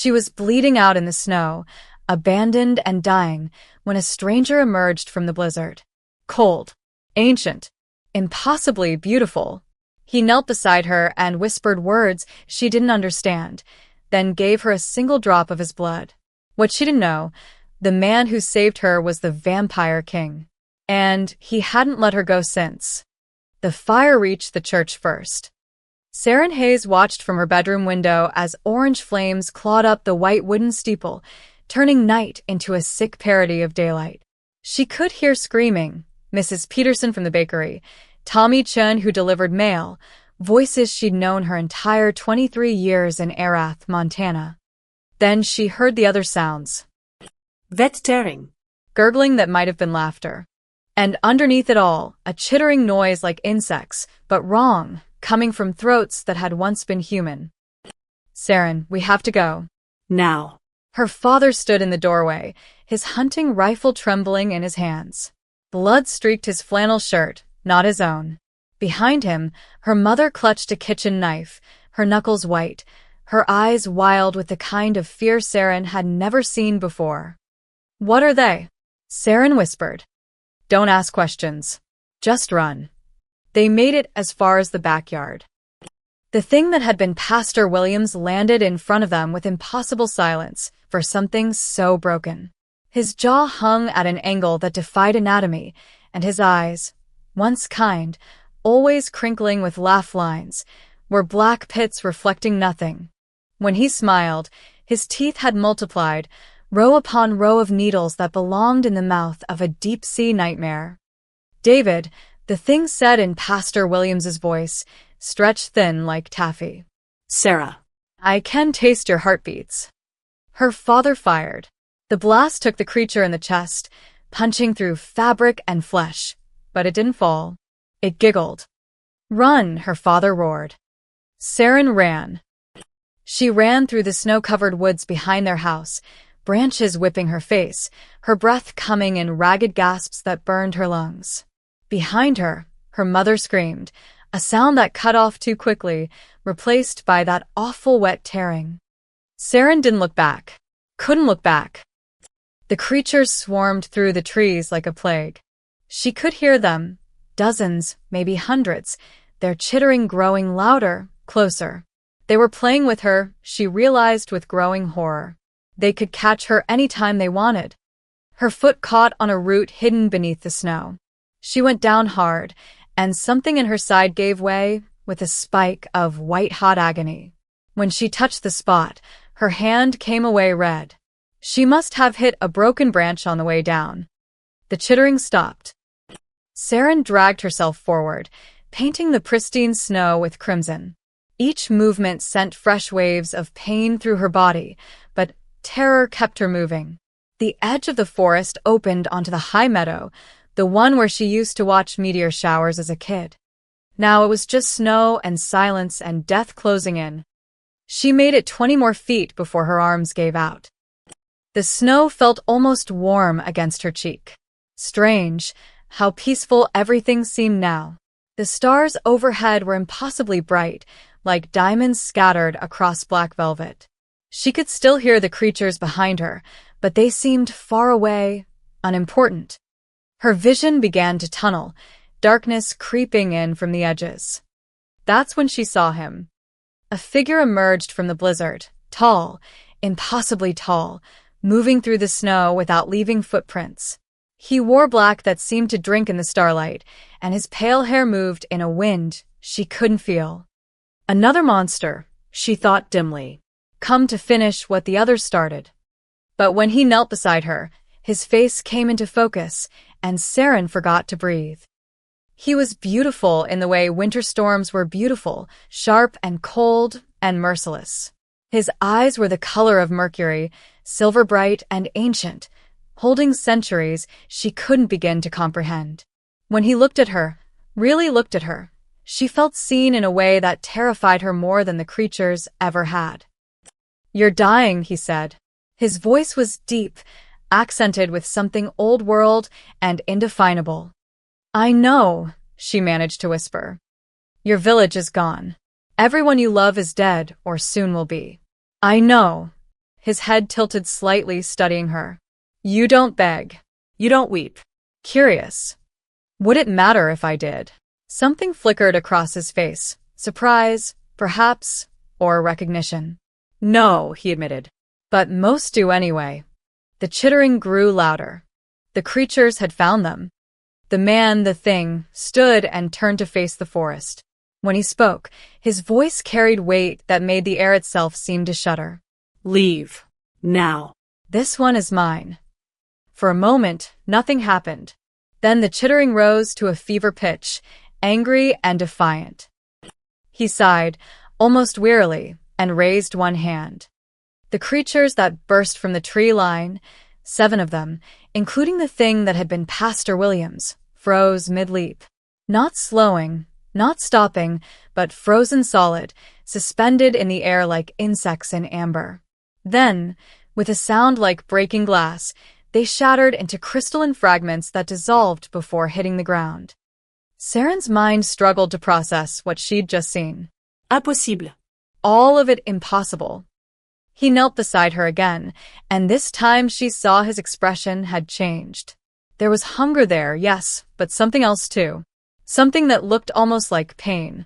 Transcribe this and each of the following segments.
She was bleeding out in the snow, abandoned and dying, when a stranger emerged from the blizzard. Cold, ancient, impossibly beautiful. He knelt beside her and whispered words she didn't understand, then gave her a single drop of his blood. What she didn't know, the man who saved her was the Vampire King. And he hadn't let her go since. The fire reached the church first. Saren Hayes watched from her bedroom window as orange flames clawed up the white wooden steeple, turning night into a sick parody of daylight. She could hear screaming, Mrs. Peterson from the bakery, Tommy Chun who delivered mail, voices she'd known her entire 23 years in Erath, Montana. Then she heard the other sounds. Vet tearing. Gurgling that might have been laughter. And underneath it all, a chittering noise like insects, but wrong, coming from throats that had once been human. Saren, we have to go. Now. Her father stood in the doorway, his hunting rifle trembling in his hands. Blood streaked his flannel shirt, not his own. Behind him, her mother clutched a kitchen knife, her knuckles white, her eyes wild with the kind of fear Saren had never seen before. What are they? Saren whispered. Don't ask questions. Just run. They made it as far as the backyard. The thing that had been Pastor Williams landed in front of them with impossible silence for something so broken. His jaw hung at an angle that defied anatomy, and his eyes, once kind, always crinkling with laugh lines, were black pits reflecting nothing. When he smiled, his teeth had multiplied, row upon row of needles that belonged in the mouth of a deep-sea nightmare. David, the thing said in Pastor Williams's voice, stretched thin like taffy. Sarah. I can taste your heartbeats. Her father fired. The blast took the creature in the chest, punching through fabric and flesh, but it didn't fall. It giggled. Run, her father roared. Saren ran. She ran through the snow-covered woods behind their house, branches whipping her face, her breath coming in ragged gasps that burned her lungs. Behind her, her mother screamed, a sound that cut off too quickly, replaced by that awful wet tearing. Saren didn't look back. Couldn't look back. The creatures swarmed through the trees like a plague. She could hear them, dozens, maybe hundreds, their chittering growing louder, closer. They were playing with her, she realized with growing horror. They could catch her any time they wanted. Her foot caught on a root hidden beneath the snow. She went down hard, and something in her side gave way with a spike of white-hot agony. When she touched the spot, her hand came away red. She must have hit a broken branch on the way down. The chittering stopped. Saren dragged herself forward, painting the pristine snow with crimson. Each movement sent fresh waves of pain through her body, but terror kept her moving. The edge of the forest opened onto the high meadow, the one where she used to watch meteor showers as a kid. Now it was just snow and silence and death closing in. She made it 20 more feet before her arms gave out. The snow felt almost warm against her cheek. Strange, how peaceful everything seemed now. The stars overhead were impossibly bright, like diamonds scattered across black velvet. She could still hear the creatures behind her, but they seemed far away, unimportant. Her vision began to tunnel, darkness creeping in from the edges. That's when she saw him. A figure emerged from the blizzard, tall, impossibly tall, moving through the snow without leaving footprints. He wore black that seemed to drink in the starlight, and his pale hair moved in a wind she couldn't feel. Another monster, she thought dimly, come to finish what the others started. But when he knelt beside her, his face came into focus, and Saren forgot to breathe. He was beautiful in the way winter storms were beautiful, sharp and cold and merciless. His eyes were the color of mercury, silver bright and ancient, holding centuries she couldn't begin to comprehend. When he looked at her, really looked at her, she felt seen in a way that terrified her more than the creatures ever had. You're dying, he said. His voice was deep, accented with something old-world and indefinable. I know, she managed to whisper. Your village is gone. Everyone you love is dead or soon will be. I know. his head tilted slightly, studying her. You don't beg. You don't weep. Curious. Would it matter if I did? Something flickered across his face. Surprise, perhaps, or recognition. No, he admitted. But most do anyway. The chittering grew louder. The creatures had found them. The man, the thing, stood and turned to face the forest. When he spoke, his voice carried weight that made the air itself seem to shudder. Leave. Now. This one is mine. For a moment, nothing happened. Then the chittering rose to a fever pitch, angry and defiant. He sighed, almost wearily, and raised one hand. The creatures that burst from the tree line, 7 of them, including the thing that had been Pastor Williams, froze mid-leap. Not slowing, not stopping, but frozen solid, suspended in the air like insects in amber. Then, with a sound like breaking glass, they shattered into crystalline fragments that dissolved before hitting the ground. Saren's mind struggled to process what she'd just seen. Impossible. All of it impossible. He knelt beside her again, and this time she saw his expression had changed. There was hunger there, yes, but something else too. Something that looked almost like pain.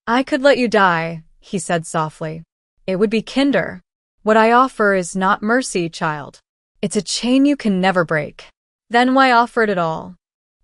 I could let you die, he said softly. It would be kinder. What I offer is not mercy, child. It's a chain you can never break. Then why offer it at all?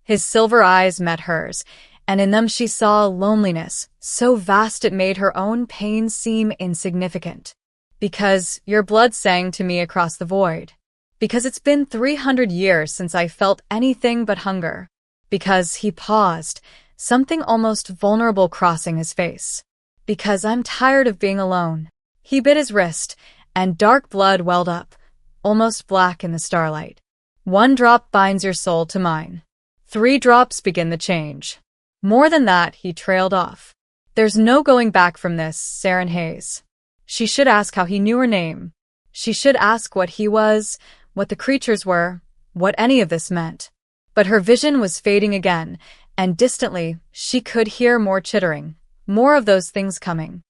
His silver eyes met hers, and in them she saw loneliness, so vast it made her own pain seem insignificant. Because your blood sang to me across the void. Because it's been 300 years since I felt anything but hunger. Because he paused, something almost vulnerable crossing his face. Because I'm tired of being alone. He bit his wrist, and dark blood welled up, almost black in the starlight. 1 drop binds your soul to mine. 3 drops begin the change. More than that, he trailed off. There's no going back from this, Saren Hayes. She should ask how he knew her name. She should ask what he was, what the creatures were, what any of this meant. But her vision was fading again, and distantly, she could hear more chittering, more of those things coming.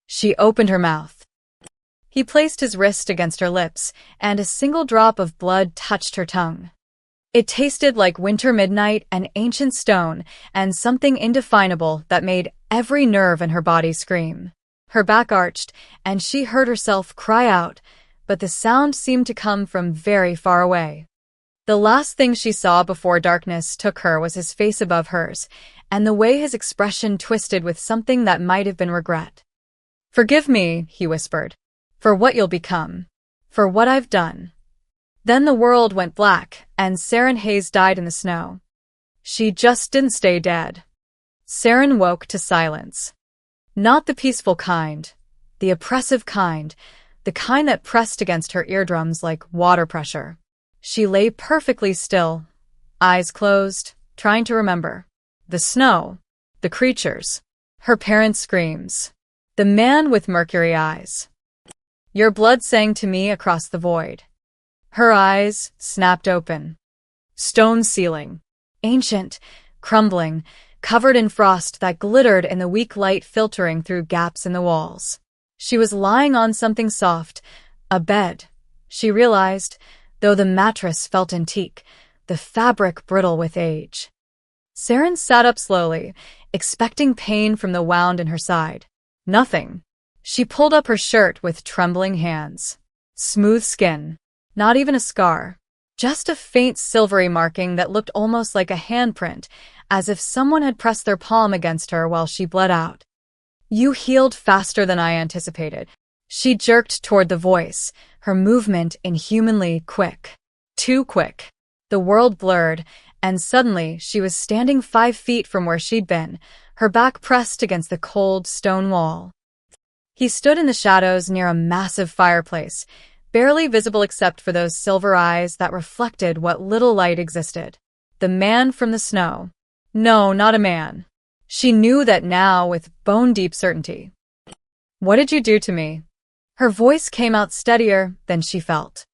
She opened her mouth. He placed his wrist against her lips, and a single drop of blood touched her tongue. It tasted like winter midnight, an ancient stone, and something indefinable that made every nerve in her body scream. Her back arched, and she heard herself cry out, but the sound seemed to come from very far away. The last thing she saw before darkness took her was his face above hers, and the way his expression twisted with something that might have been regret. Forgive me, he whispered, for what you'll become, for what I've done. Then the world went black, and Saren Hayes died in the snow. She just didn't stay dead. Saren woke to silence. Not the peaceful kind, the oppressive kind, the kind that pressed against her eardrums like water pressure. She lay perfectly still, eyes closed, trying to remember. The snow, the creatures, her parents' screams, the man with mercury eyes. Your blood sang to me across the void. Her eyes snapped open. Stone ceiling, ancient, crumbling, covered in frost that glittered in the weak light filtering through gaps in the walls. She was lying on something soft, a bed, she realized, though the mattress felt antique, the fabric brittle with age. Saren sat up slowly, expecting pain from the wound in her side. Nothing. She pulled up her shirt with trembling hands. Smooth skin. Not even a scar. Just a faint silvery marking that looked almost like a handprint, as if someone had pressed their palm against her while she bled out. You healed faster than I anticipated. She jerked toward the voice, her movement inhumanly quick. Too quick. The world blurred, and suddenly she was standing 5 feet from where she'd been, her back pressed against the cold stone wall. He stood in the shadows near a massive fireplace, barely visible except for those silver eyes that reflected what little light existed. The man from the snow. No, not a man. She knew that now with bone-deep certainty. What did you do to me? Her voice came out steadier than she felt.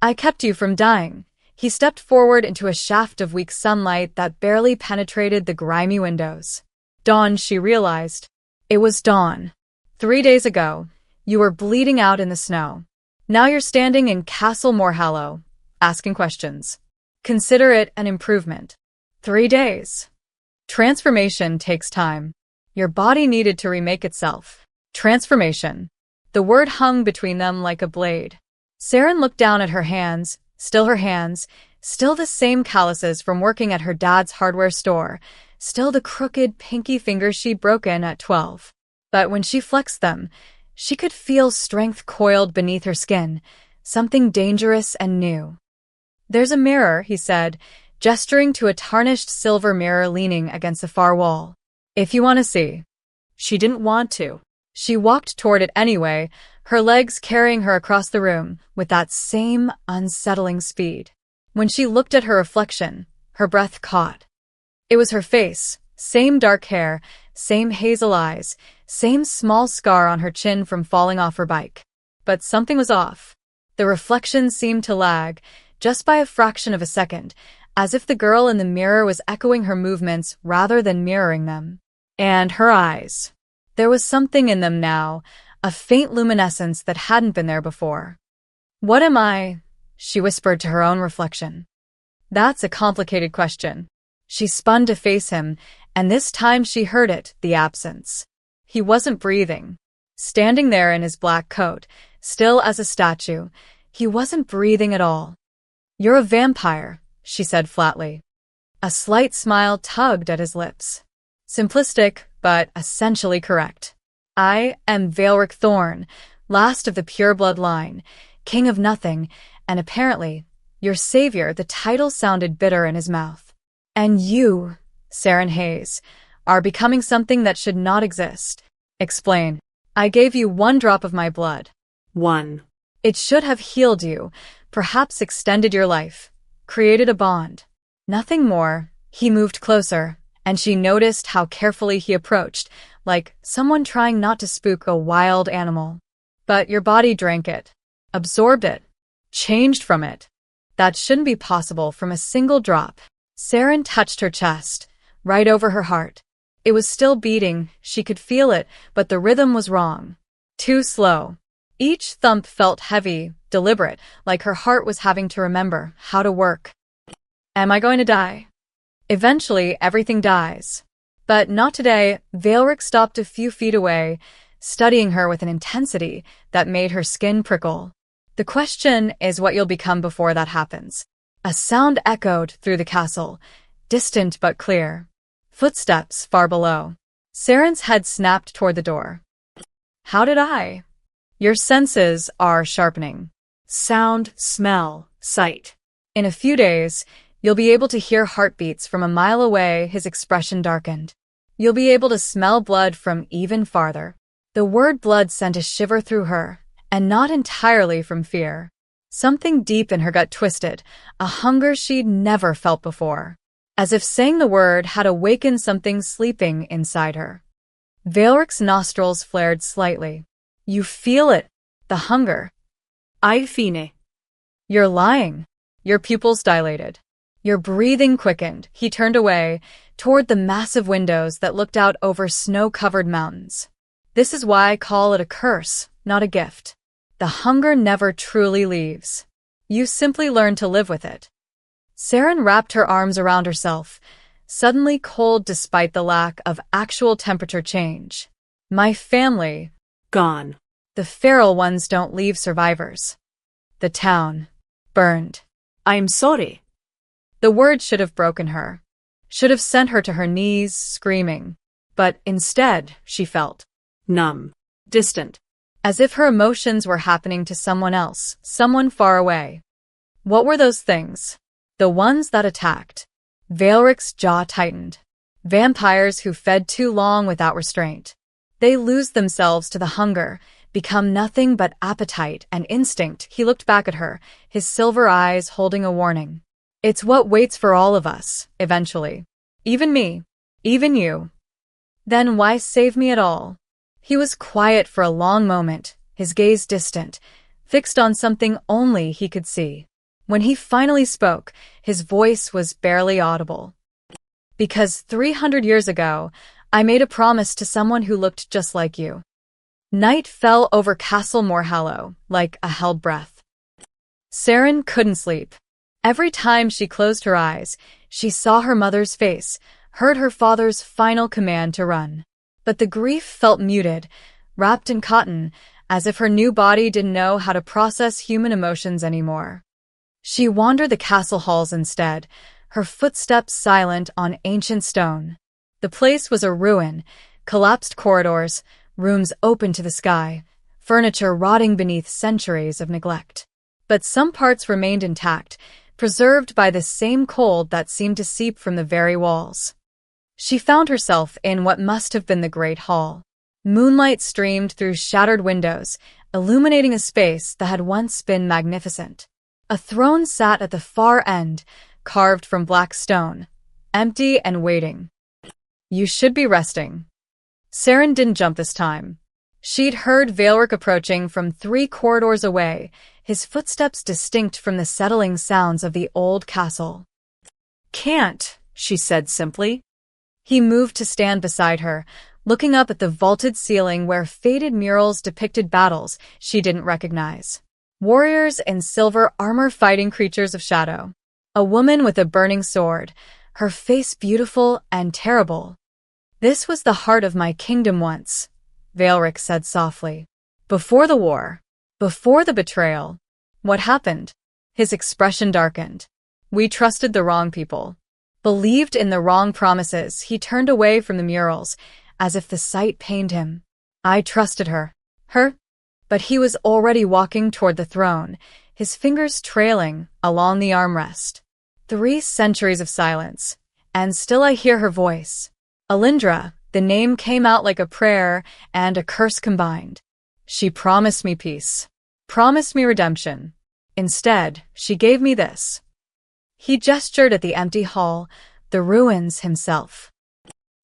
I kept you from dying. He stepped forward into a shaft of weak sunlight that barely penetrated the grimy windows. Dawn, she realized. It was dawn. 3 days ago, you were bleeding out in the snow. Now you're standing in Castle Moorhallow, asking questions. Consider it an improvement. 3 days. Transformation takes time. Your body needed to remake itself. Transformation. The word hung between them like a blade. Saren looked down at her hands, still the same calluses from working at her dad's hardware store, still the crooked, pinky fingers she'd broken at 12. But when she flexed them, she could feel strength coiled beneath her skin, something dangerous and new. There's a mirror, he said, gesturing to a tarnished silver mirror leaning against the far wall. If you want to see. She didn't want to. She walked toward it anyway, her legs carrying her across the room with that same unsettling speed. When she looked at her reflection, her breath caught. It was her face, same dark hair, same hazel eyes, same small scar on her chin from falling off her bike. But something was off. The reflection seemed to lag, just by a fraction of a second, as if the girl in the mirror was echoing her movements rather than mirroring them. And her eyes. There was something in them now, a faint luminescence that hadn't been there before. What am I? She whispered to her own reflection. That's a complicated question. She spun to face him, and this time she heard it, the absence. He wasn't breathing. Standing there in his black coat, still as a statue, he wasn't breathing at all. You're a vampire, she said flatly. A slight smile tugged at his lips. Simplistic, but essentially correct. I am Vaelric Thorn, last of the pure-blood line, king of nothing, and apparently, your savior. The title sounded bitter in his mouth. And you, Saren Hayes, are becoming something that should not exist. Explain. I gave you 1 drop of my blood. 1. It should have healed you, perhaps extended your life, created a bond. Nothing more. He moved closer, and she noticed how carefully he approached, like someone trying not to spook a wild animal. But your body drank it, absorbed it, changed from it. That shouldn't be possible from a single drop. Saren touched her chest, right over her heart. It was still beating, she could feel it, but the rhythm was wrong. Too slow. Each thump felt heavy, deliberate, like her heart was having to remember how to work. Am I going to die? Eventually, everything dies. But not today. Vaelric stopped a few feet away, studying her with an intensity that made her skin prickle. The question is what you'll become before that happens. A sound echoed through the castle, distant but clear. Footsteps far below. Saren's head snapped toward the door. How did I? Your senses are sharpening. Sound, smell, sight. In a few days, you'll be able to hear heartbeats from a mile away. His expression darkened. You'll be able to smell blood from even farther. The word blood sent a shiver through her, and not entirely from fear. Something deep in her gut twisted, a hunger she'd never felt before. As if saying the word had awakened something sleeping inside her. Vaelric's nostrils flared slightly. You feel it, the hunger. I fine. You're lying. Your pupils dilated. Your breathing quickened. He turned away, toward the massive windows that looked out over snow-covered mountains. This is why I call it a curse, not a gift. The hunger never truly leaves. You simply learn to live with it. Saren wrapped her arms around herself, suddenly cold despite the lack of actual temperature change. My family. Gone. The feral ones don't leave survivors. The town. Burned. I'm sorry. The word should have broken her. Should have sent her to her knees, screaming. But instead, she felt numb. Distant. As if her emotions were happening to someone else, someone far away. What were those things? The ones that attacked. Vaelric's jaw tightened. Vampires who fed too long without restraint. They lose themselves to the hunger, become nothing but appetite and instinct. He looked back at her, his silver eyes holding a warning. It's what waits for all of us, eventually. Even me. Even you. Then why save me at all? He was quiet for a long moment, his gaze distant, fixed on something only he could see. When he finally spoke, his voice was barely audible. Because 300 years ago, I made a promise to someone who looked just like you. Night fell over Castle Moorhallow like a held breath. Saren couldn't sleep. Every time she closed her eyes, she saw her mother's face, heard her father's final command to run. But the grief felt muted, wrapped in cotton, as if her new body didn't know how to process human emotions anymore. She wandered the castle halls instead, her footsteps silent on ancient stone. The place was a ruin, collapsed corridors, rooms open to the sky, furniture rotting beneath centuries of neglect. But some parts remained intact, preserved by the same cold that seemed to seep from the very walls. She found herself in what must have been the Great Hall. Moonlight streamed through shattered windows, illuminating a space that had once been magnificent. A throne sat at the far end, carved from black stone, empty and waiting. "You should be resting." Saren didn't jump this time. She'd heard Veilric approaching from 3 corridors away, his footsteps distinct from the settling sounds of the old castle. "Can't," she said simply. He moved to stand beside her, looking up at the vaulted ceiling where faded murals depicted battles she didn't recognize. Warriors in silver armor fighting creatures of shadow. A woman with a burning sword, her face beautiful and terrible. "This was the heart of my kingdom once," Veilric said softly. "Before the war. Before the betrayal. What happened?" His expression darkened. "We trusted the wrong people. Believed in the wrong promises." He turned away from the murals, as if the sight pained him. "I trusted her." Her? But he was already walking toward the throne, his fingers trailing along the armrest. 3 centuries of silence, and still I hear her voice. Alindra, the name came out like a prayer and a curse combined. She promised me peace. Promised me redemption. Instead, she gave me this. He gestured at the empty hall, the ruins himself.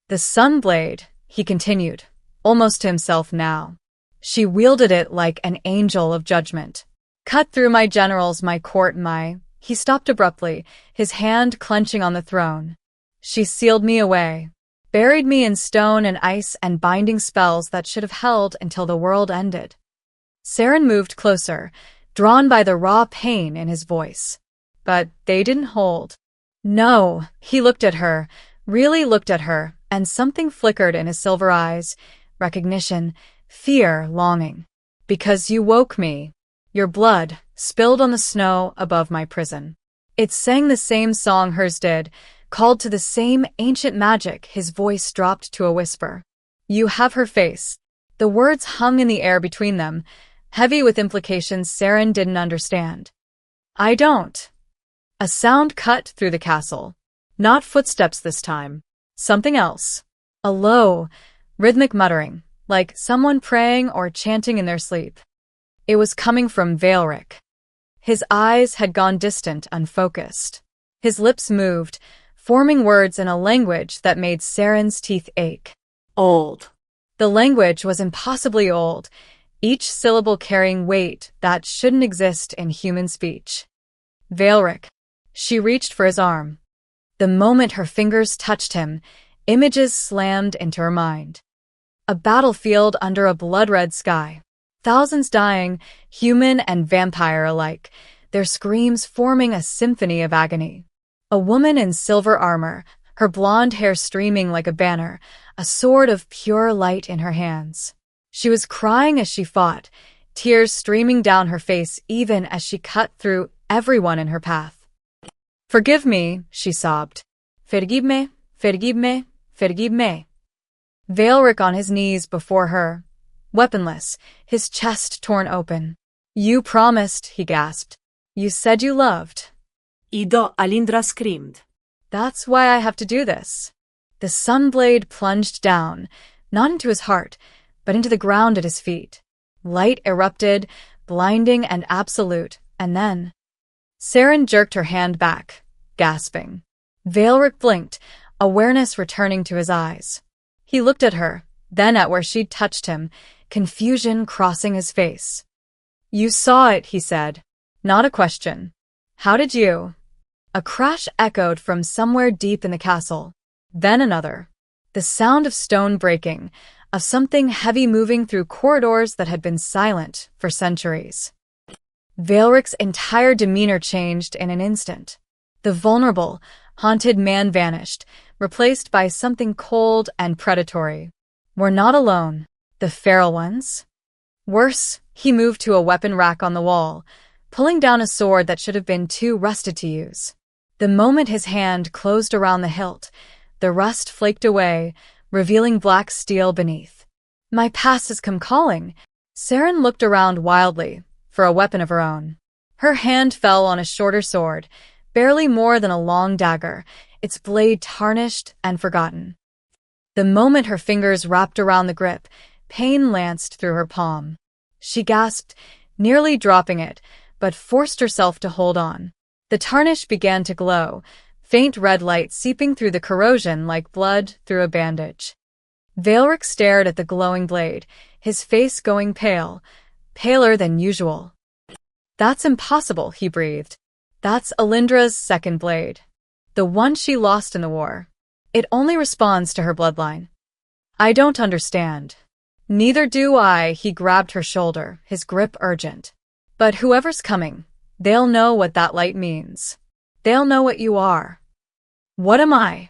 "The Sunblade," he continued, almost to himself now. "She wielded it like an angel of judgment. Cut through my generals, my court, my—" He stopped abruptly, his hand clenching on the throne. "She sealed me away. Buried me in stone and ice and binding spells that should have held until the world ended." Saren moved closer, drawn by the raw pain in his voice. But they didn't hold. "No," he looked at her, really looked at her, and something flickered in his silver eyes. Recognition, fear, longing. "Because you woke me. Your blood spilled on the snow above my prison." It sang the same song hers did, called to the same ancient magic. His voice dropped to a whisper. "You have her face." The words hung in the air between them, heavy with implications Saren didn't understand. "I don't." A sound cut through the castle. Not footsteps this time. Something else. A low, rhythmic muttering, like someone praying or chanting in their sleep. It was coming from Veilric. His eyes had gone distant, unfocused. His lips moved, forming words in a language that made Saren's teeth ache. "Old." The language was impossibly old, each syllable carrying weight that shouldn't exist in human speech. "Veilric." She reached for his arm. The moment her fingers touched him, images slammed into her mind. A battlefield under a blood-red sky. Thousands dying, human and vampire alike, their screams forming a symphony of agony. A woman in silver armor, her blonde hair streaming like a banner, a sword of pure light in her hands. She was crying as she fought, tears streaming down her face even as she cut through everyone in her path. "Forgive me," she sobbed. "Vergib me, vergib me, vergib me." Veilric on his knees before her, weaponless, his chest torn open. "You promised," he gasped. "You said you loved." Ido Alindra screamed. "That's why I have to do this." The sunblade plunged down, not into his heart, but into the ground at his feet. Light erupted, blinding and absolute, and then Saren jerked her hand back, gasping. Veilric blinked, awareness returning to his eyes. He looked at her, then at where she'd touched him, confusion crossing his face. "You saw it," he said. "Not a question." "How did you?" A crash echoed from somewhere deep in the castle. Then another. The sound of stone breaking, of something heavy moving through corridors that had been silent for centuries. Veilric's entire demeanor changed in an instant. The vulnerable, haunted man vanished, replaced by something cold and predatory. We're not alone. The feral ones? Worse, he moved to a weapon rack on the wall, pulling down a sword that should have been too rusted to use. The moment his hand closed around the hilt, the rust flaked away, revealing black steel beneath. My past has come calling. Saren looked around wildly for a weapon of her own. Her hand fell on a shorter sword, barely more than a long dagger, its blade tarnished and forgotten. The moment her fingers wrapped around the grip, pain lanced through her palm. She gasped, nearly dropping it, but forced herself to hold on. The tarnish began to glow, faint red light seeping through the corrosion like blood through a bandage. Veilric stared at the glowing blade, his face going pale, paler than usual. That's impossible, he breathed. That's Alindra's second blade. The one she lost in the war. It only responds to her bloodline. I don't understand. Neither do I, he grabbed her shoulder, his grip urgent. But whoever's coming, they'll know what that light means. They'll know what you are. What am I?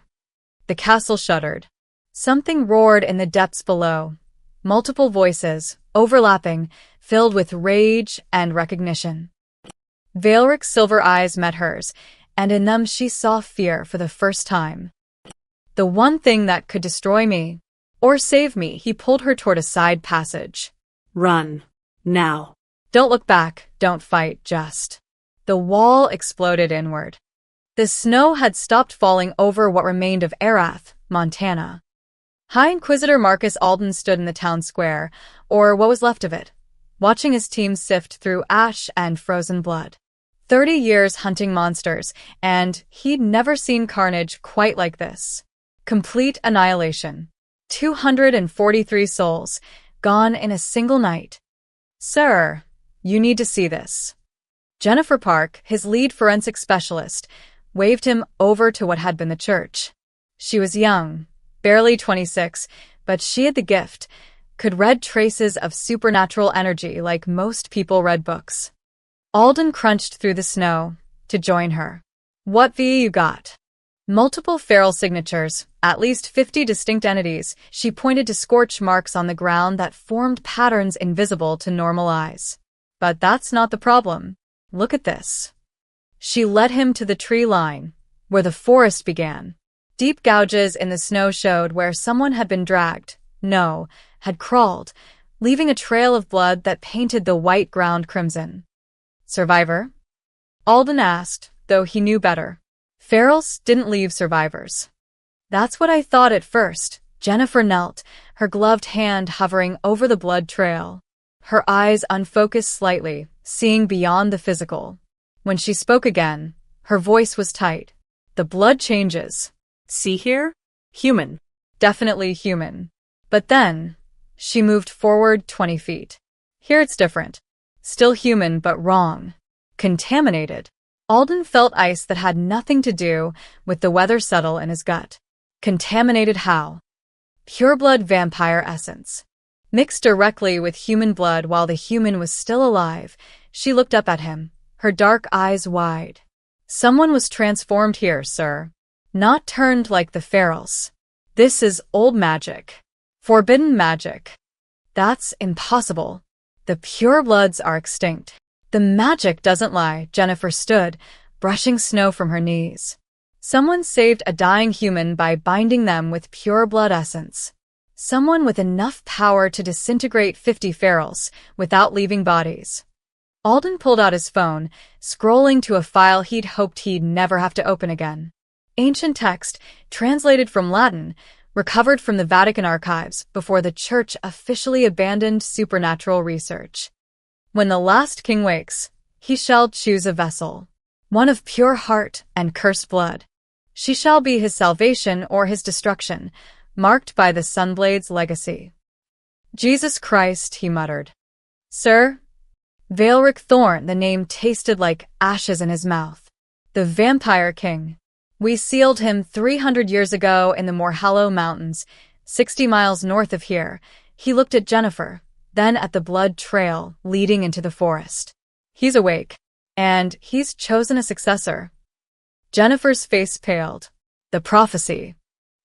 The castle shuddered. Something roared in the depths below. Multiple voices, overlapping, filled with rage and recognition. Veilric's silver eyes met hers, and in them she saw fear for the first time. The one thing that could destroy me, or save me, he pulled her toward a side passage. Run. Now. Don't look back, don't fight, just. The wall exploded inward. The snow had stopped falling over what remained of Arath, Montana. High Inquisitor Marcus Alden stood in the town square, or what was left of it, watching his team sift through ash and frozen blood. 30 years hunting monsters, and he'd never seen carnage quite like this. Complete annihilation. 243 souls, gone in a single night. Sir, you need to see this. Jennifer Park, his lead forensic specialist, waved him over to what had been the church. She was young, barely 26, but she had the gift, could read traces of supernatural energy like most people read books. Alden crunched through the snow to join her. What V you got? Multiple feral signatures, at least 50 distinct entities. She pointed to scorch marks on the ground that formed patterns invisible to normal eyes. But that's not the problem. Look at this. She led him to the tree line, where the forest began. Deep gouges in the snow showed where someone had been dragged, had crawled, leaving a trail of blood that painted the white ground crimson. Survivor? Alden asked, though he knew better. Ferals didn't leave survivors. That's what I thought at first. Jennifer knelt, her gloved hand hovering over the blood trail. Her eyes unfocused slightly, seeing beyond the physical. When she spoke again, her voice was tight. The blood changes. See here? Human. Definitely human. But then, she moved forward 20 feet. Here it's different. Still human, but wrong. Contaminated. Alden felt ice that had nothing to do with the weather settle in his gut. Contaminated how? Pureblood vampire essence. Mixed directly with human blood while the human was still alive, she looked up at him, her dark eyes wide. Someone was transformed here, sir. Not turned like the ferals. This is old magic. Forbidden magic. That's impossible. The purebloods are extinct. The magic doesn't lie. Jennifer stood, brushing snow from her knees. Someone saved a dying human by binding them with pure blood essence. Someone with enough power to disintegrate 50 ferals without leaving bodies. Alden pulled out his phone, scrolling to a file he'd hoped he'd never have to open again. Ancient text, translated from Latin, recovered from the Vatican archives before the Church officially abandoned supernatural research. When the last king wakes, he shall choose a vessel, one of pure heart and cursed blood. She shall be his salvation or his destruction, marked by the Sunblade's legacy. Jesus Christ, he muttered. Sir? Veilric Thorn, the name tasted like ashes in his mouth. The Vampire King. We sealed him 300 years ago in the Morhallow Mountains, 60 miles north of here. He looked at Jennifer, then at the blood trail leading into the forest. He's awake, and he's chosen a successor. Jennifer's face paled. The prophecy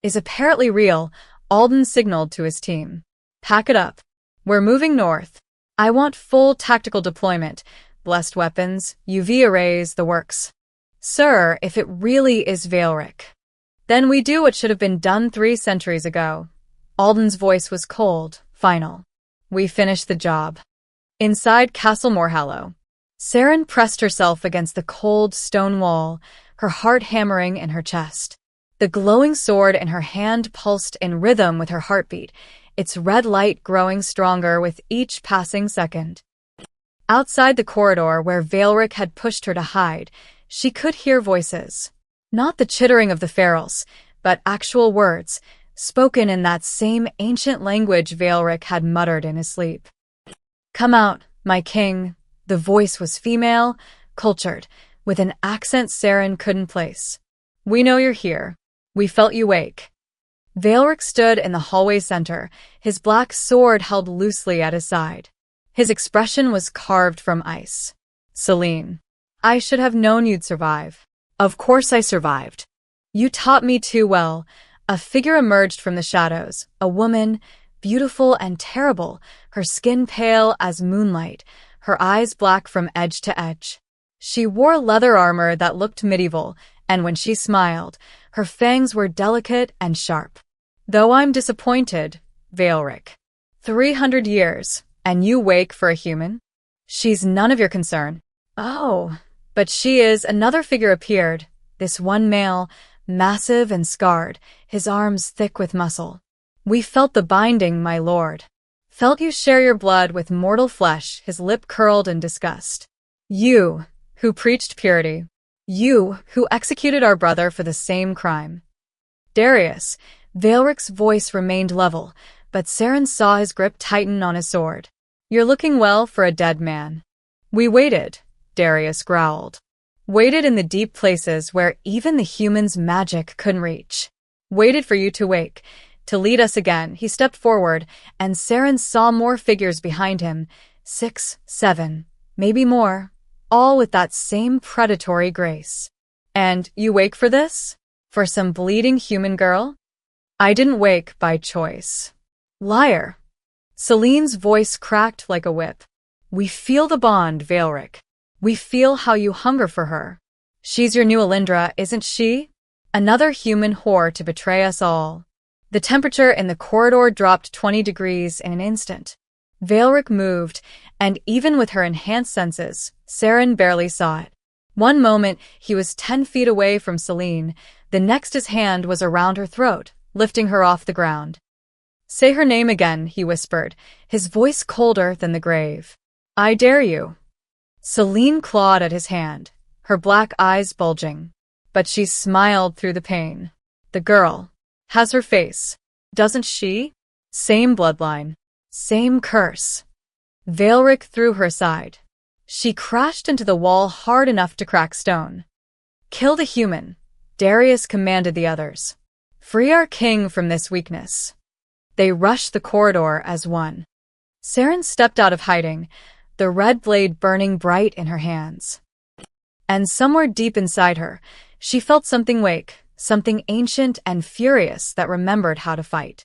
is apparently real. Alden signaled to his team. Pack it up. We're moving north. I want full tactical deployment. Blessed weapons, UV arrays, the works. Sir, if it really is Valeric, then we do what should have been done 3 centuries ago. Alden's voice was cold, final. We finished the job. Inside Castle Moorhallow, Saren pressed herself against the cold stone wall, her heart hammering in her chest. The glowing sword in her hand pulsed in rhythm with her heartbeat, its red light growing stronger with each passing second. Outside the corridor where Valeric had pushed her to hide, she could hear voices. Not the chittering of the ferals, but actual words, spoken in that same ancient language Valeric had muttered in his sleep. Come out, my king. The voice was female, cultured, with an accent Saren couldn't place. We know you're here. We felt you wake. Valeric stood in the hallway center, his black sword held loosely at his side. His expression was carved from ice. Celine, I should have known you'd survive. Of course I survived. You taught me too well. A figure emerged from the shadows, a woman, beautiful and terrible, her skin pale as moonlight, her eyes black from edge to edge. She wore leather armor that looked medieval, and when she smiled, her fangs were delicate and sharp. Though I'm disappointed, Valeric. 300 years, and you wake for a human? She's none of your concern. Oh, but she is. Another figure appeared, this one male, massive and scarred, his arms thick with muscle. We felt the binding, my lord. Felt you share your blood with mortal flesh. His lip curled in disgust. You, who preached purity. You, who executed our brother for the same crime. Darius, Valeric's voice remained level, but Saren saw his grip tighten on his sword. You're looking well for a dead man. We waited, Darius growled. Waited in the deep places where even the human's magic couldn't reach. Waited for you to wake, to lead us again. He stepped forward, and Saren saw more figures behind him. 6, 7, maybe more, all with that same predatory grace. And you wake for this? For some bleeding human girl? I didn't wake by choice. Liar. Celine's voice cracked like a whip. We feel the bond, Valeric. We feel how you hunger for her. She's your new Alindra, isn't she? Another human whore to betray us all. The temperature in the corridor dropped 20 degrees in an instant. Valeric moved, and even with her enhanced senses, Saren barely saw it. One moment, he was 10 feet away from Celine. The next his hand was around her throat, lifting her off the ground. Say her name again, he whispered, his voice colder than the grave. I dare you. Celine clawed at his hand, her black eyes bulging. But she smiled through the pain. The girl has her face, doesn't she? Same bloodline, same curse. Valeric threw her aside. She crashed into the wall hard enough to crack stone. Kill the human, Darius commanded the others. Free our king from this weakness. They rushed the corridor as one. Saren stepped out of hiding, the red blade burning bright in her hands. And somewhere deep inside her, she felt something wake, something ancient and furious that remembered how to fight.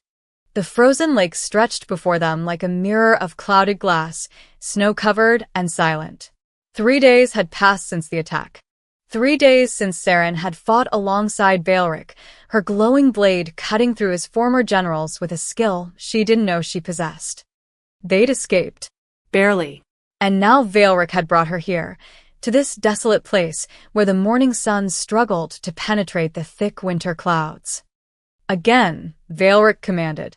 The frozen lake stretched before them like a mirror of clouded glass, snow-covered and silent. 3 days had passed since the attack. 3 days since Saren had fought alongside Valeric, her glowing blade cutting through his former generals with a skill she didn't know she possessed. They'd escaped. Barely. And now Valeric had brought her here, to this desolate place where the morning sun struggled to penetrate the thick winter clouds. Again, Valeric commanded.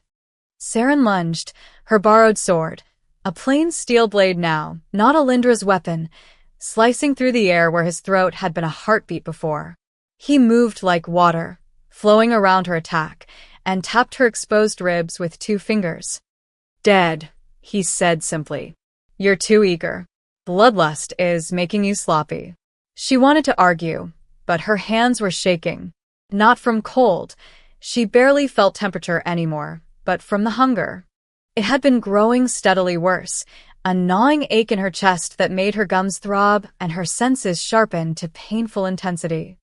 Saren lunged, her borrowed sword, a plain steel blade now, not Alindra's weapon, slicing through the air where his throat had been a heartbeat before. He moved like water, flowing around her attack, and tapped her exposed ribs with 2 fingers. Dead, he said simply. You're too eager. Bloodlust is making you sloppy. She wanted to argue, but her hands were shaking. Not from cold. She barely felt temperature anymore. but from the hunger. It had been growing steadily worse, a gnawing ache in her chest that made her gums throb and her senses sharpen to painful intensity.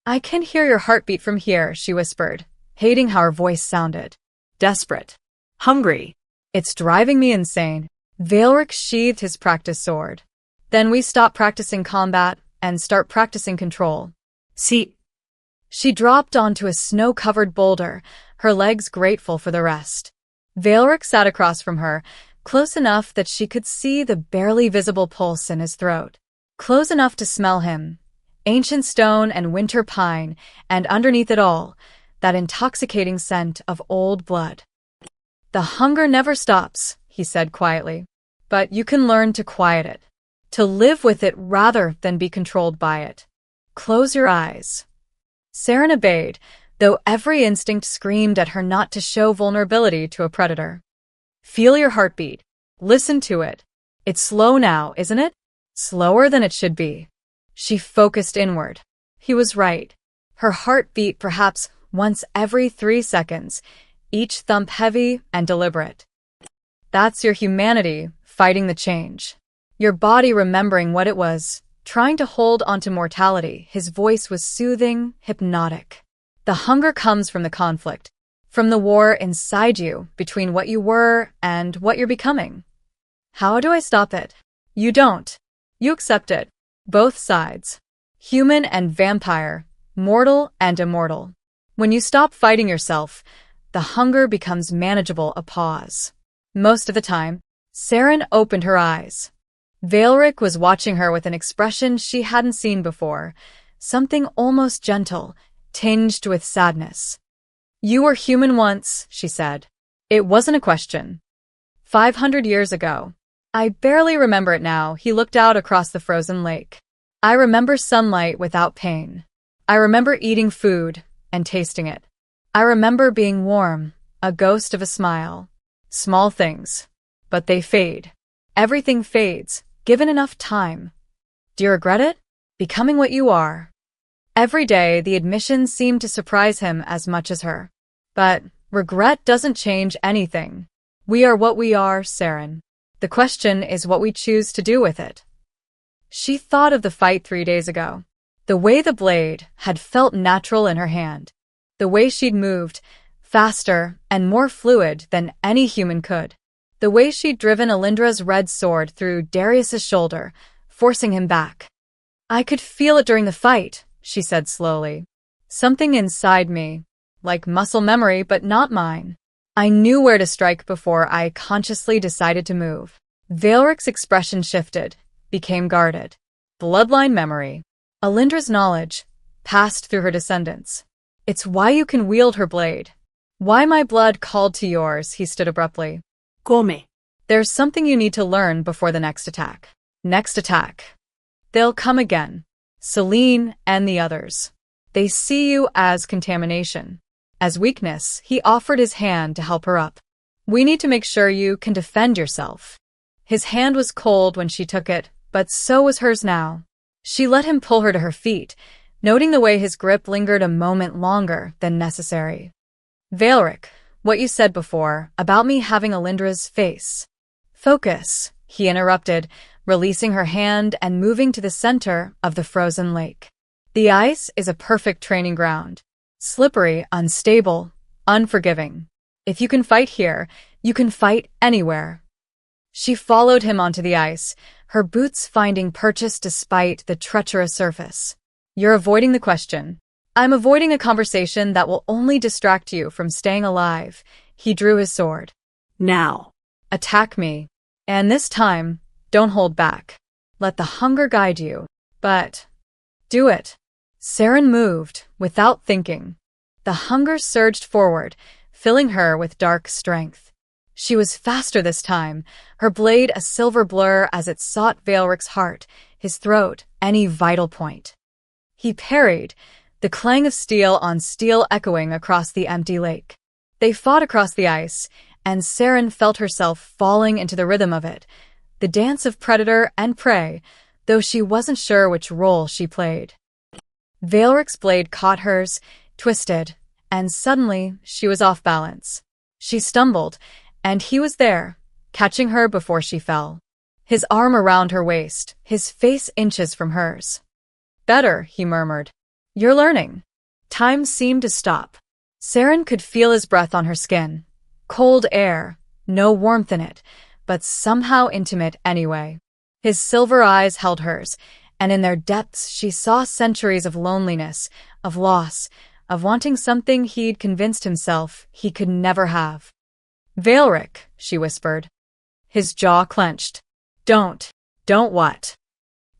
"I can hear your heartbeat from here," she whispered, hating how her voice sounded. Desperate. Hungry. "It's driving me insane." Valeric sheathed his practice sword. "Then we stop practicing combat and start practicing control." See. She dropped onto a snow-covered boulder, her legs grateful for the rest. Valeric sat across from her, close enough that she could see the barely visible pulse in his throat. Close enough to smell him. Ancient stone and winter pine, and underneath it all, that intoxicating scent of old blood. "The hunger never stops," he said quietly. "But you can learn to quiet it. To live with it rather than be controlled by it. Close your eyes." Saren obeyed, though every instinct screamed at her not to show vulnerability to a predator. "Feel your heartbeat. Listen to it. It's slow now, isn't it? Slower than it should be." She focused inward. He was right. Her heart beat perhaps once every 3 seconds, each thump heavy and deliberate. "That's your humanity fighting the change. Your body remembering what it was, trying to hold onto mortality." His voice was soothing, hypnotic. "The hunger comes from the conflict, from the war inside you between what you were and what you're becoming. How do I stop it? You don't. You accept it. Both sides. Human and vampire, mortal and immortal. When you stop fighting yourself, the hunger becomes manageable." A pause. Most of the time, Saren opened her eyes. Valeric was watching her with an expression she hadn't seen before, something almost gentle, tinged with sadness. "You were human once," she said. "It wasn't a question. 500 years ago. I barely remember it now." He looked out across the frozen lake. "I remember sunlight without pain. I remember eating food and tasting it. I remember being warm, a ghost of a smile. Small things. But they fade. Everything fades, given enough time. Do you regret it? Becoming what you are." Every day, the admission seemed to surprise him as much as her. "But regret doesn't change anything. We are what we are, Saren. The question is what we choose to do with it." She thought of the fight 3 days ago. The way the blade had felt natural in her hand. The way she'd moved, faster and more fluid than any human could. The way she'd driven Alindra's red sword through Darius's shoulder, forcing him back. "I could feel it during the fight," she said slowly. "Something inside me, like muscle memory but not mine. I knew where to strike before I consciously decided to move." Valeric's expression shifted, became guarded. Bloodline memory. Alindra's knowledge, passed through her descendants. "It's why you can wield her blade. Why my blood called to yours." He stood abruptly. Come. "There's something you need to learn before the next attack." Next attack. They'll come again. Celine and the others. They see you as contamination. As weakness, he offered his hand to help her up. "We need to make sure you can defend yourself." His hand was cold when she took it, but so was hers now. She let him pull her to her feet, noting the way his grip lingered a moment longer than necessary. "Valeric, what you said before, about me having Alindra's face." "Focus," he interrupted, releasing her hand and moving to the center of the frozen lake. "The ice is a perfect training ground. Slippery, unstable, unforgiving. If you can fight here, you can fight anywhere." She followed him onto the ice, her boots finding purchase despite the treacherous surface. "You're avoiding the question." "I'm avoiding a conversation that will only distract you from staying alive." He drew his sword. "Now. Attack me. And this time, don't hold back. Let the hunger guide you. But do it." Saren moved, without thinking. The hunger surged forward, filling her with dark strength. She was faster this time, her blade a silver blur as it sought Valeric's heart, his throat, any vital point. He parried, the clang of steel on steel echoing across the empty lake. They fought across the ice, and Saren felt herself falling into the rhythm of it, the dance of predator and prey, though she wasn't sure which role she played. Valeric's blade caught hers, twisted, and suddenly she was off balance. She stumbled, and he was there, catching her before she fell. His arm around her waist, his face inches from hers. "Better," he murmured. "You're learning." Time seemed to stop. Saren could feel his breath on her skin. Cold air, no warmth in it, but somehow intimate anyway. His silver eyes held hers, and in their depths she saw centuries of loneliness, of loss, of wanting something he'd convinced himself he could never have. "Valeric," she whispered. His jaw clenched. Don't what?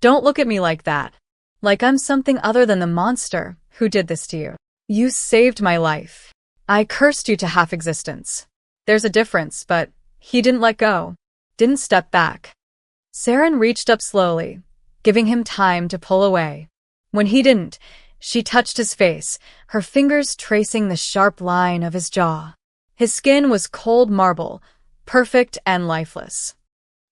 Don't look at me like that. Like I'm something other than the monster who did this to you. You saved my life. I cursed you to half-existence. There's a difference, but he didn't let go. Didn't step back." Saren reached up slowly, giving him time to pull away. When he didn't, she touched his face, her fingers tracing the sharp line of his jaw. His skin was cold marble, perfect and lifeless.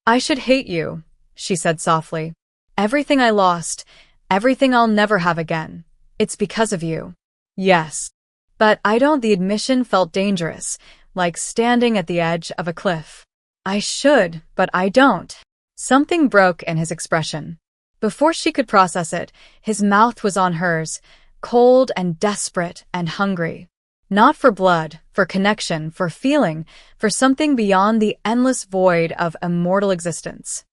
"I should hate you," she said softly. "Everything I lost, everything I'll never have again. It's because of you." "Yes. But I don't." The admission felt dangerous, like standing at the edge of a cliff. "I should, but I don't." Something broke in his expression. Before she could process it, his mouth was on hers, cold and desperate and hungry. Not for blood, for connection, for feeling, for something beyond the endless void of immortal existence.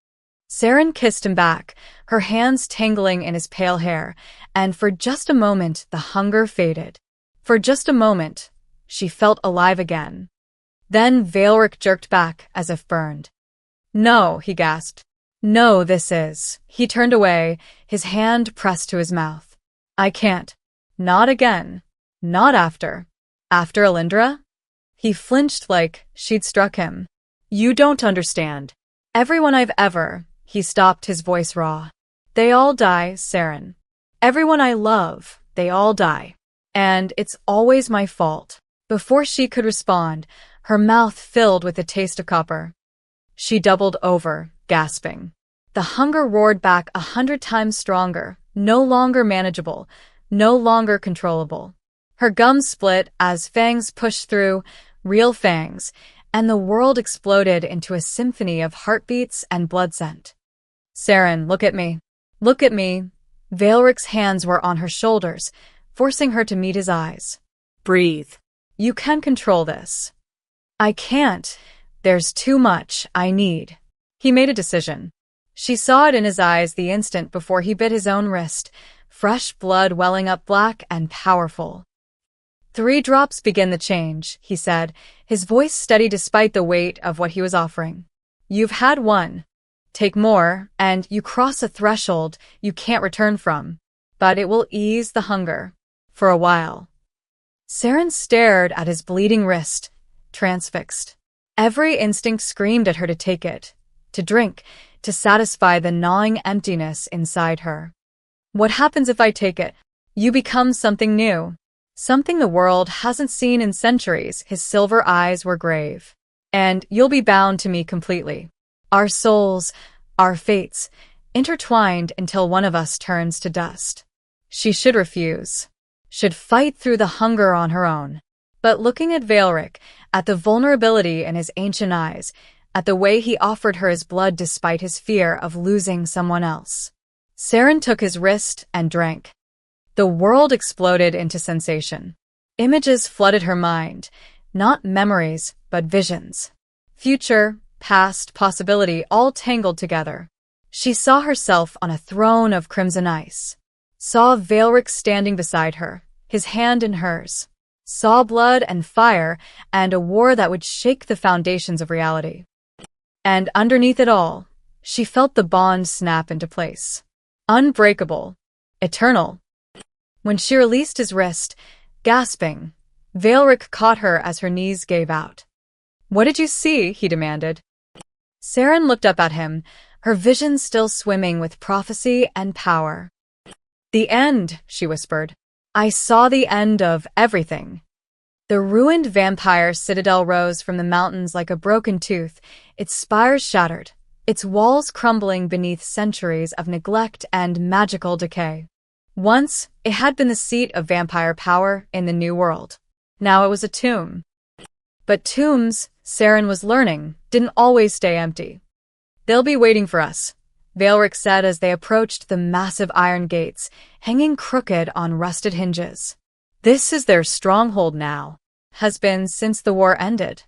Saren kissed him back, her hands tangling in his pale hair, and for just a moment the hunger faded. For just a moment, she felt alive again. Then Valeric jerked back as if burned. "No," he gasped. "No, this is." He turned away, his hand pressed to his mouth. "I can't. Not again. Not after." "After Alindra?" He flinched like she'd struck him. "You don't understand. Everyone I've ever..." He stopped, his voice raw. "They all die, Saren. Everyone I love, they all die. And it's always my fault." Before she could respond, her mouth filled with the taste of copper. She doubled over, gasping. The hunger roared back 100 times stronger, no longer manageable, no longer controllable. Her gums split as fangs pushed through, real fangs, and the world exploded into a symphony of heartbeats and blood scent. "Saren, look at me. Look at me." Valeric's hands were on her shoulders, forcing her to meet his eyes. "Breathe. You can control this." "I can't. There's too much I need." He made a decision. She saw it in his eyes the instant before he bit his own wrist, fresh blood welling up black and powerful. "3 drops begin the change," he said, his voice steady despite the weight of what he was offering. "You've had 1. Take more, and you cross a threshold you can't return from. But it will ease the hunger. For a while." Saren stared at his bleeding wrist, transfixed. Every instinct screamed at her to take it, to drink, to satisfy the gnawing emptiness inside her. "What happens if I take it? You become something new. Something the world hasn't seen in centuries." His silver eyes were grave. "And you'll be bound to me completely. Our souls, our fates, intertwined until one of us turns to dust." She should refuse. Should fight through the hunger on her own. But looking at Valeric, at the vulnerability in his ancient eyes, at the way he offered her his blood despite his fear of losing someone else, Saren took his wrist and drank. The world exploded into sensation. Images flooded her mind, not memories, but visions. Future, past, possibility, all tangled together. She saw herself on a throne of crimson ice. Saw Valeric standing beside her, his hand in hers. Saw blood and fire and a war that would shake the foundations of reality. And underneath it all, she felt the bond snap into place. Unbreakable. Eternal. When she released his wrist, gasping, Valeric caught her as her knees gave out. "What did you see?" he demanded. Saren looked up at him, her vision still swimming with prophecy and power. "The end," she whispered. "I saw the end of everything." The ruined vampire citadel rose from the mountains like a broken tooth, its spires shattered, its walls crumbling beneath centuries of neglect and magical decay. Once, it had been the seat of vampire power in the New World. Now it was a tomb. But tombs, Saren was learning, didn't always stay empty. They'll be waiting for us, Valeric said as they approached the massive iron gates, hanging crooked on rusted hinges. This is their stronghold now. Has been since the war ended.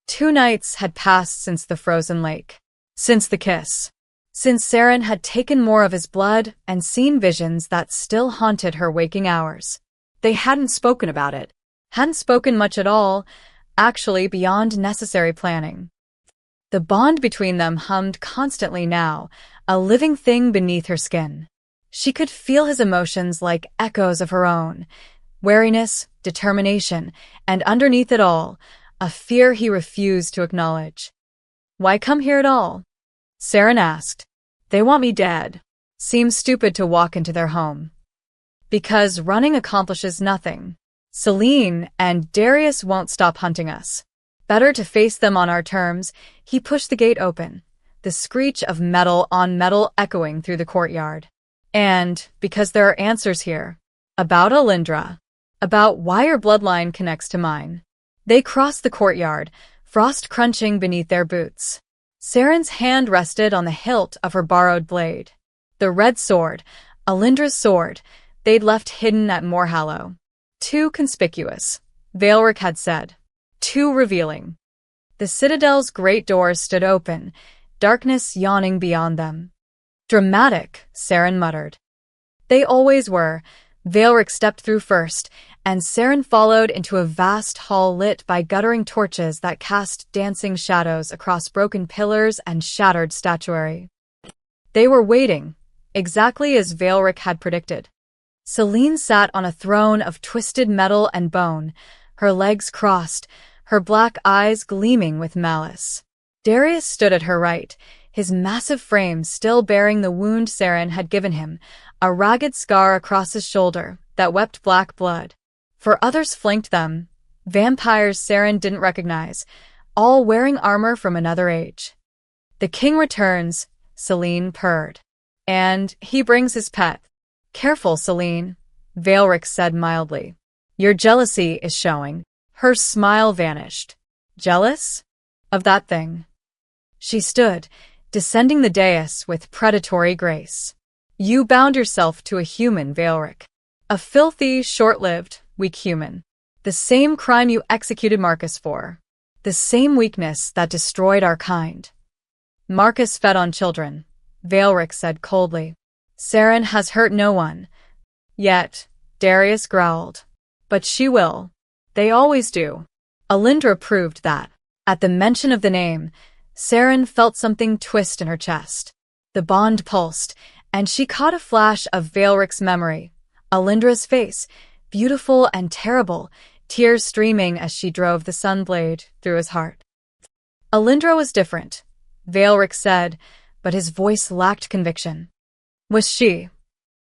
2 nights had passed since the frozen lake. Since the kiss. Since Saren had taken more of his blood and seen visions that still haunted her waking hours. They hadn't spoken about it. Hadn't spoken much at all, actually beyond necessary planning. The bond between them hummed constantly now, a living thing beneath her skin. She could feel his emotions like echoes of her own. Wariness, determination, and underneath it all, a fear he refused to acknowledge. Why come here at all? Saren asked. They want me dead. Seems stupid to walk into their home. Because running accomplishes nothing. Celine and Darius won't stop hunting us. Better to face them on our terms. He pushed the gate open, the screech of metal on metal echoing through the courtyard. And because there are answers here. About Alindra. About why your bloodline connects to mine. They crossed the courtyard, frost crunching beneath their boots. Saren's hand rested on the hilt of her borrowed blade. The red sword, Alindra's sword, they'd left hidden at Moorhallow. Too conspicuous, Valeric had said. Too revealing. The citadel's great doors stood open, darkness yawning beyond them. Dramatic, Saren muttered. They always were. Valeric stepped through first, and Saren followed into a vast hall lit by guttering torches that cast dancing shadows across broken pillars and shattered statuary. They were waiting, exactly as Valeric had predicted. Celine sat on a throne of twisted metal and bone, her legs crossed, her black eyes gleaming with malice. Darius stood at her right, his massive frame still bearing the wound Saren had given him, a ragged scar across his shoulder that wept black blood. For others flanked them, vampires Saren didn't recognize, all wearing armor from another age. The king returns, Celine purred. And he brings his pet. Careful, Celine, Valeric said mildly. Your jealousy is showing. Her smile vanished. Jealous? Of that thing. She stood, descending the dais with predatory grace. You bound yourself to a human, Valeric. A filthy, short-lived, weak human. The same crime you executed Marcus for. The same weakness that destroyed our kind. Marcus fed on children, Valeric said coldly. Saren has hurt no one. Yet, Darius growled. But she will. They always do. Alindra proved that. At the mention of the name, Saren felt something twist in her chest. The bond pulsed, and she caught a flash of Valeric's memory. Alindra's face, beautiful and terrible, tears streaming as she drove the sunblade through his heart. Alindra was different, Valeric said, but his voice lacked conviction. Was she?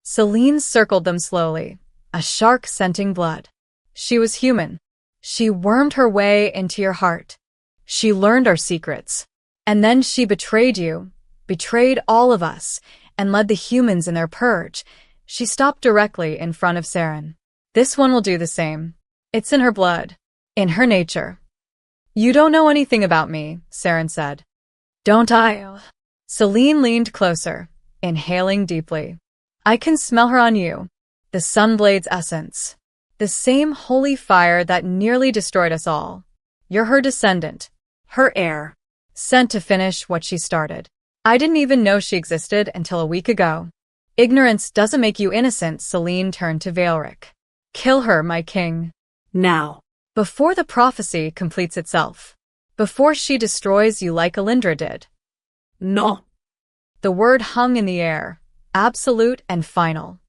Celine circled them slowly, a shark scenting blood. She was human. She wormed her way into your heart. She learned our secrets. And then she betrayed you, betrayed all of us, and led the humans in their purge. She stopped directly in front of Saren. This one will do the same. It's in her blood. In her nature. You don't know anything about me, Saren said. Don't I? Celine leaned closer, inhaling deeply. I can smell her on you. The sunblade's essence. The same holy fire that nearly destroyed us all. You're her descendant. Her heir. Sent to finish what she started. I didn't even know she existed until a week ago. Ignorance doesn't make you innocent, Celine turned to Valeric. Kill her, my king. Now. Before the prophecy completes itself. Before she destroys you like Alindra did. No. The word hung in the air, absolute and final.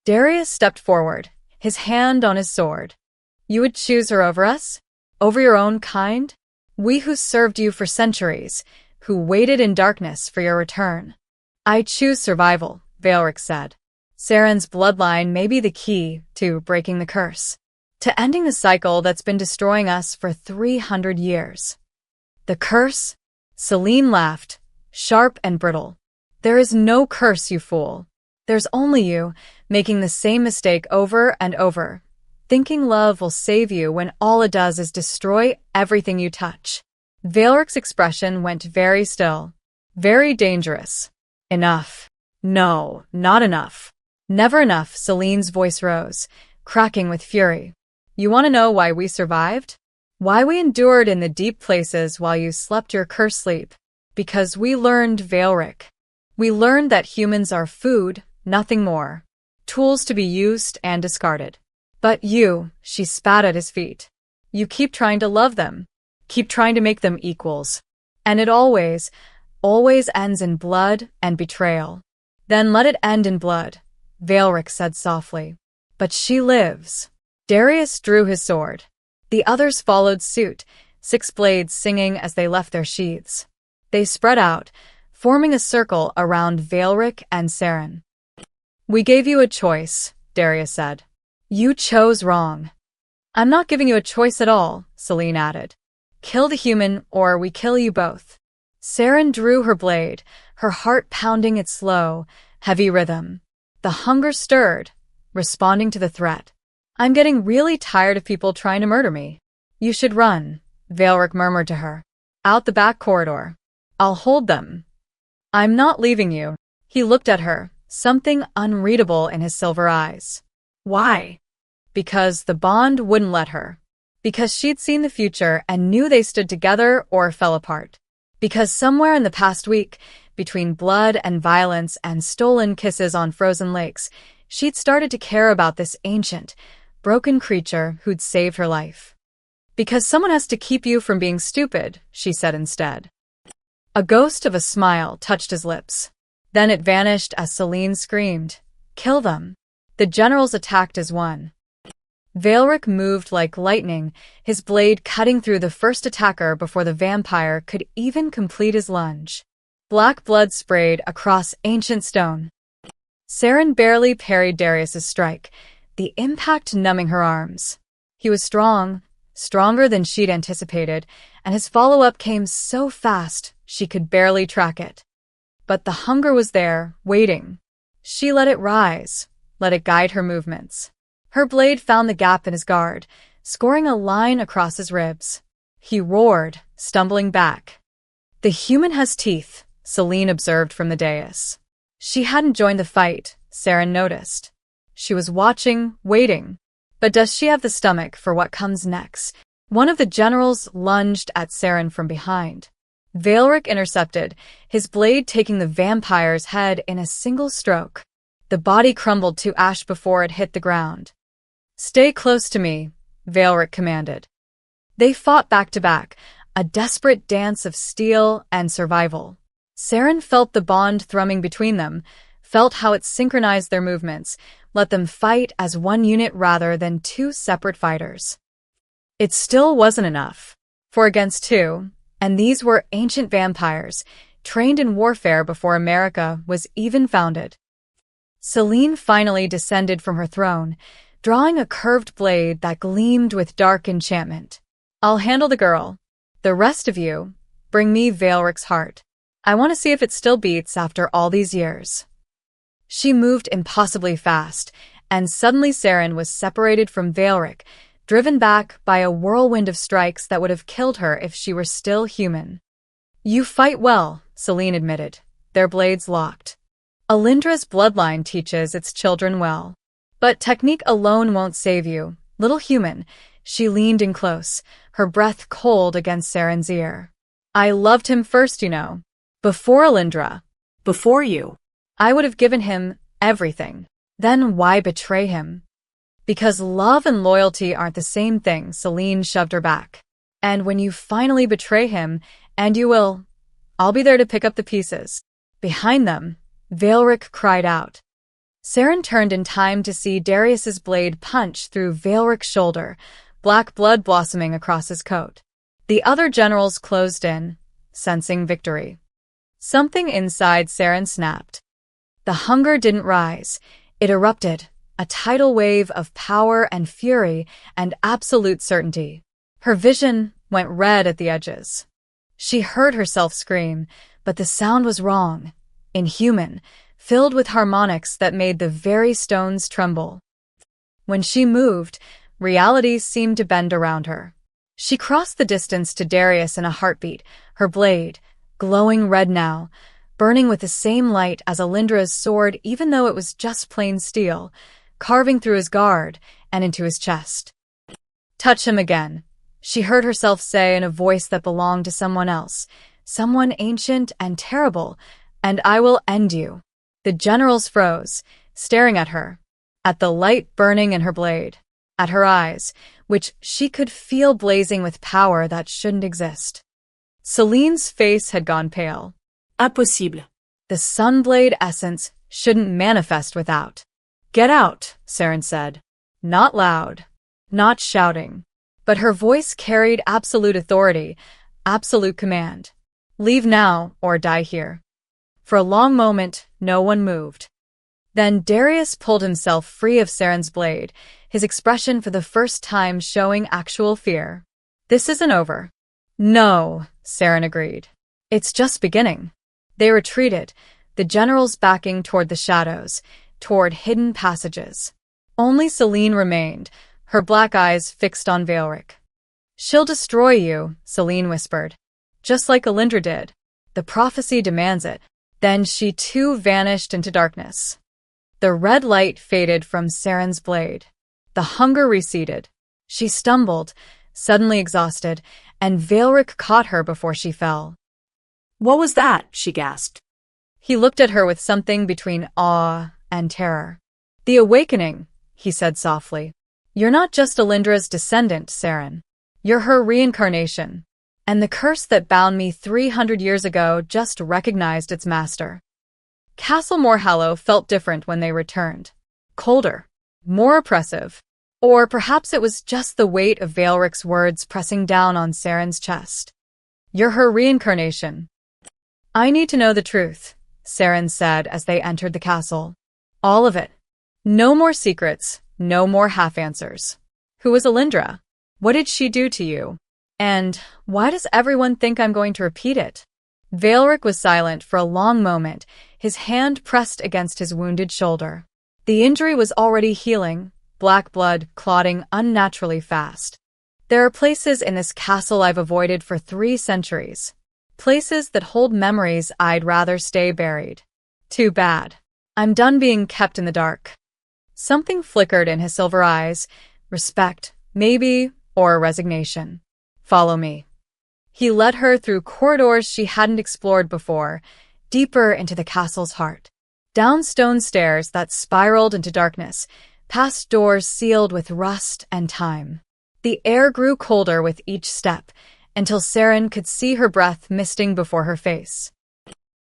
Darius stepped forward, his hand on his sword. You would choose her over us? Over your own kind? We who served you for centuries, who waited in darkness for your return. I choose survival, Valeric said. Saren's bloodline may be the key to breaking the curse, to ending the cycle that's been destroying us for 300 years. The curse? Celine laughed, sharp and brittle. There is no curse, you fool. There's only you, making the same mistake over and over. thinking love will save you when all it does is destroy everything you touch. Valric's expression went very still. Very dangerous. Enough. No, not enough. Never enough, Celine's voice rose, cracking with fury. You want to know why we survived? Why we endured in the deep places while you slept your cursed sleep? Because we learned, Valric. We learned that humans are food, nothing more. Tools to be used and discarded. But you, she spat at his feet. You keep trying to love them. Keep trying to make them equals. And it always ends in blood and betrayal. Then let it end in blood, Valric said softly. But she lives. Darius drew his sword. The others followed suit, 6 blades singing as they left their sheaths. They spread out, forming a circle around Valric and Saren. We gave you a choice, Darius said. You chose wrong. I'm not giving you a choice at all, Celine added. Kill the human or we kill you both. Saren drew her blade, her heart pounding its slow, heavy rhythm. The hunger stirred, responding to the threat. I'm getting really tired of people trying to murder me. You should run, Valric murmured to her. Out the back corridor. I'll hold them. I'm not leaving you. He looked at her, something unreadable in his silver eyes. Why? Because the bond wouldn't let her. Because she'd seen the future and knew they stood together or fell apart. Because somewhere in the past week, between blood and violence and stolen kisses on frozen lakes, she'd started to care about this ancient, broken creature who'd saved her life. Because someone has to keep you from being stupid, she said instead. A ghost of a smile touched his lips. Then it vanished as Celine screamed, Kill them. The generals attacked as one. Valric moved like lightning, his blade cutting through the first attacker before the vampire could even complete his lunge. Black blood sprayed across ancient stone. Saren barely parried Darius's strike, the impact numbing her arms. He was strong, stronger than she'd anticipated, and his follow-up came so fast she could barely track it. But the hunger was there, waiting. She let it rise, let it guide her movements. Her blade found the gap in his guard, scoring a line across his ribs. He roared, stumbling back. The human has teeth, Celine observed from the dais. She hadn't joined the fight, Saren noticed. She was watching, waiting. But does she have the stomach for what comes next? One of the generals lunged at Saren from behind. Valric intercepted, his blade taking the vampire's head in a single stroke. The body crumbled to ash before it hit the ground. Stay close to me, Valric commanded. They fought back to back, a desperate dance of steel and survival. Saren felt the bond thrumming between them, felt how it synchronized their movements, let them fight as one unit rather than 2 separate fighters. It still wasn't enough. 4 against 2, and these were ancient vampires, trained in warfare before America was even founded. Celine finally descended from her throne, drawing a curved blade that gleamed with dark enchantment. I'll handle the girl. The rest of you, bring me Valric's heart. I want to see if it still beats after all these years. She moved impossibly fast, and suddenly Saren was separated from Valric, driven back by a whirlwind of strikes that would have killed her if she were still human. You fight well, Celine admitted, their blades locked. Alindra's bloodline teaches its children well. But technique alone won't save you, little human. She leaned in close, her breath cold against Saren's ear. I loved him first, you know. Before Alindra. Before you. I would have given him everything. Then why betray him? Because love and loyalty aren't the same thing, Celine shoved her back. And when you finally betray him, and you will, I'll be there to pick up the pieces. Behind them, Valric cried out. Saren turned in time to see Darius's blade punch through Valric's shoulder, black blood blossoming across his coat. The other generals closed in, sensing victory. Something inside Saren snapped. The hunger didn't rise. It erupted, a tidal wave of power and fury and absolute certainty. Her vision went red at the edges. She heard herself scream, but the sound was wrong, inhuman, filled with harmonics that made the very stones tremble. When she moved, Reality seemed to bend around her. She crossed the distance to Darius in a heartbeat, her blade, glowing red now, burning with the same light as Alindra's sword even though it was just plain steel, carving through his guard and into his chest. "Touch him again," she heard herself say in a voice that belonged to someone else, someone ancient and terrible, "and I will end you." The generals froze, staring at her, at the light burning in her blade, at her eyes, which she could feel blazing with power that shouldn't exist. Celine's face had gone pale. Impossible. The sunblade essence shouldn't manifest without. "Get out," Saren said. Not loud, not shouting, but her voice carried absolute authority, absolute command. "Leave now or die here." For a long moment, no one moved. Then Darius pulled himself free of Saren's blade, his expression for the first time showing actual fear. "This isn't over." "No," Saren agreed. "It's just beginning." They retreated, the generals backing toward the shadows, toward hidden passages. Only Celine remained, her black eyes fixed on Veilric. "She'll destroy you," Celine whispered. "Just like Alindra did. The prophecy demands it." Then she too vanished into darkness. The red light faded from Saren's blade. The hunger receded. She stumbled, suddenly exhausted, and Veilric caught her before she fell. "What was that?" she gasped. He looked at her with something between awe and terror. "The awakening," he said softly. "You're not just Alindra's descendant, Saren. You're her reincarnation. And the curse that bound me 300 years ago just recognized its master." Castle Moorhallow felt different when they returned. Colder, more oppressive. Or perhaps it was just the weight of Veilric's words pressing down on Saren's chest. "You're her reincarnation." "I need to know the truth," Saren said as they entered the castle. "All of it. No more secrets, no more half-answers. Who is Alindra? What did she do to you? And why does everyone think I'm going to repeat it?" Veilric was silent for a long moment, his hand pressed against his wounded shoulder. The injury was already healing, black blood clotting unnaturally fast. "There are places in this castle I've avoided for 3 centuries. Places that hold memories I'd rather stay buried. Too bad. I'm done being kept in the dark." Something flickered in his silver eyes, respect, maybe, or resignation. "Follow me." He led her through corridors she hadn't explored before, deeper into the castle's heart. Down stone stairs that spiraled into darkness, past doors sealed with rust and time. The air grew colder with each step, until Saren could see her breath misting before her face.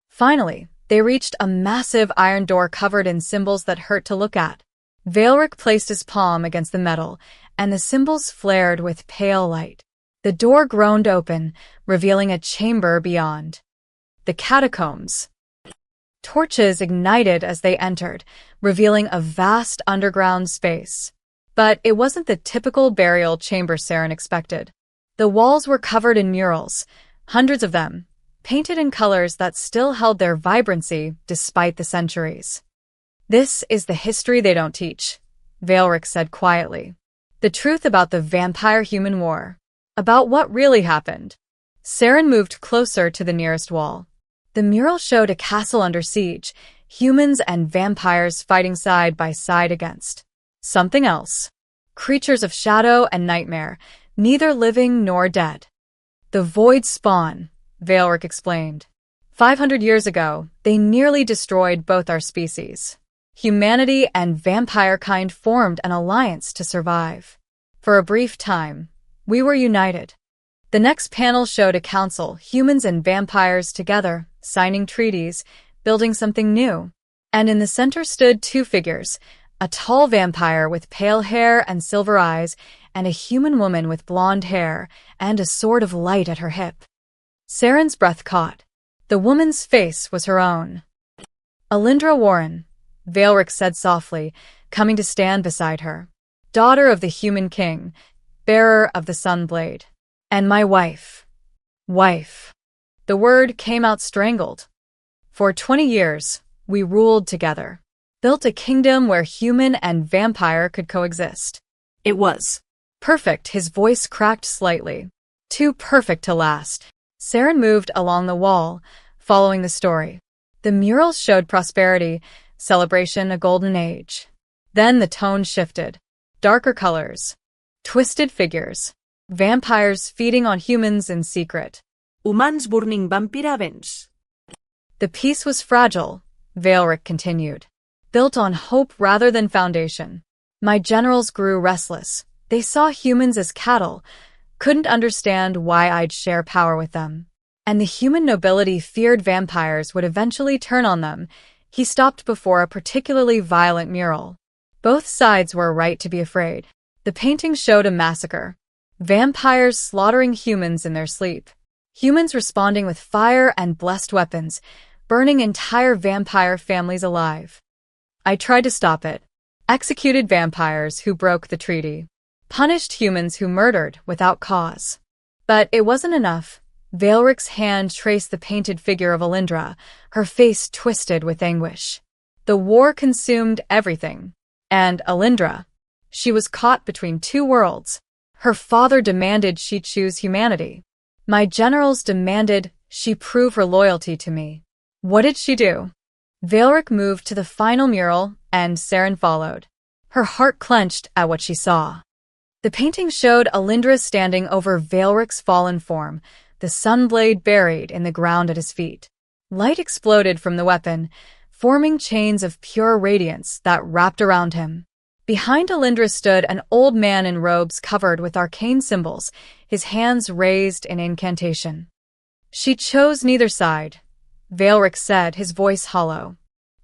Finally, they reached a massive iron door covered in symbols that hurt to look at. Veilric placed his palm against the metal, and the symbols flared with pale light. The door groaned open, revealing a chamber beyond. The catacombs. Torches ignited as they entered, revealing a vast underground space. But it wasn't the typical burial chamber Saren expected. The walls were covered in murals, hundreds of them, painted in colors that still held their vibrancy despite the centuries. "This is the history they don't teach," Veilric said quietly. "The truth about the vampire-human war. About what really happened." Saren moved closer to the nearest wall. The mural showed a castle under siege, humans and vampires fighting side by side against something else. Creatures of shadow and nightmare, neither living nor dead. "The Void Spawn," Veilric explained. 500 years ago, they nearly destroyed both our species. Humanity and vampire kind formed an alliance to survive. For a brief time, we were united. The next panel showed a council, humans and vampires together, signing treaties, building something new. And in the center stood 2 figures, a tall vampire with pale hair and silver eyes, and a human woman with blonde hair and a sword of light at her hip. Saren's breath caught. The woman's face was her own. "Alindra Warren," Veilric said softly, coming to stand beside her. "Daughter of the human king, bearer of the Sunblade. And my wife." Wife. The word came out strangled. "For 20 years, we ruled together. Built a kingdom where human and vampire could coexist." It was Perfect, his voice cracked slightly. Too perfect to last. Saren moved along the wall, following the story. The murals showed prosperity, celebration, a golden age. Then the tone shifted. Darker colors. Twisted figures. Vampires feeding on humans in secret. Humans burning vampirabens. The peace was fragile, Veilric continued. Built on hope rather than foundation. My generals grew restless. They saw humans as cattle, couldn't understand why I'd share power with them. And the human nobility feared vampires would eventually turn on them. He stopped before a particularly violent mural. Both sides were right to be afraid. The painting showed a massacre. Vampires slaughtering humans in their sleep. Humans responding with fire and blessed weapons, burning entire vampire families alive. I tried to stop it. Executed vampires who broke the treaty. Punished humans who murdered without cause. But it wasn't enough. Veilric's hand traced the painted figure of Alindra, her face twisted with anguish. The war consumed everything. And Alindra, she was caught between two worlds. Her father demanded she choose humanity. My generals demanded she prove her loyalty to me. What did she do? Veilric moved to the final mural, and Saren followed. Her heart clenched at what she saw. The painting showed Alindra standing over Veilric's fallen form, the sunblade buried in the ground at his feet. Light exploded from the weapon, forming chains of pure radiance that wrapped around him. Behind Alindra stood an old man in robes covered with arcane symbols, his hands raised in incantation. She chose neither side, Veilric said, his voice hollow.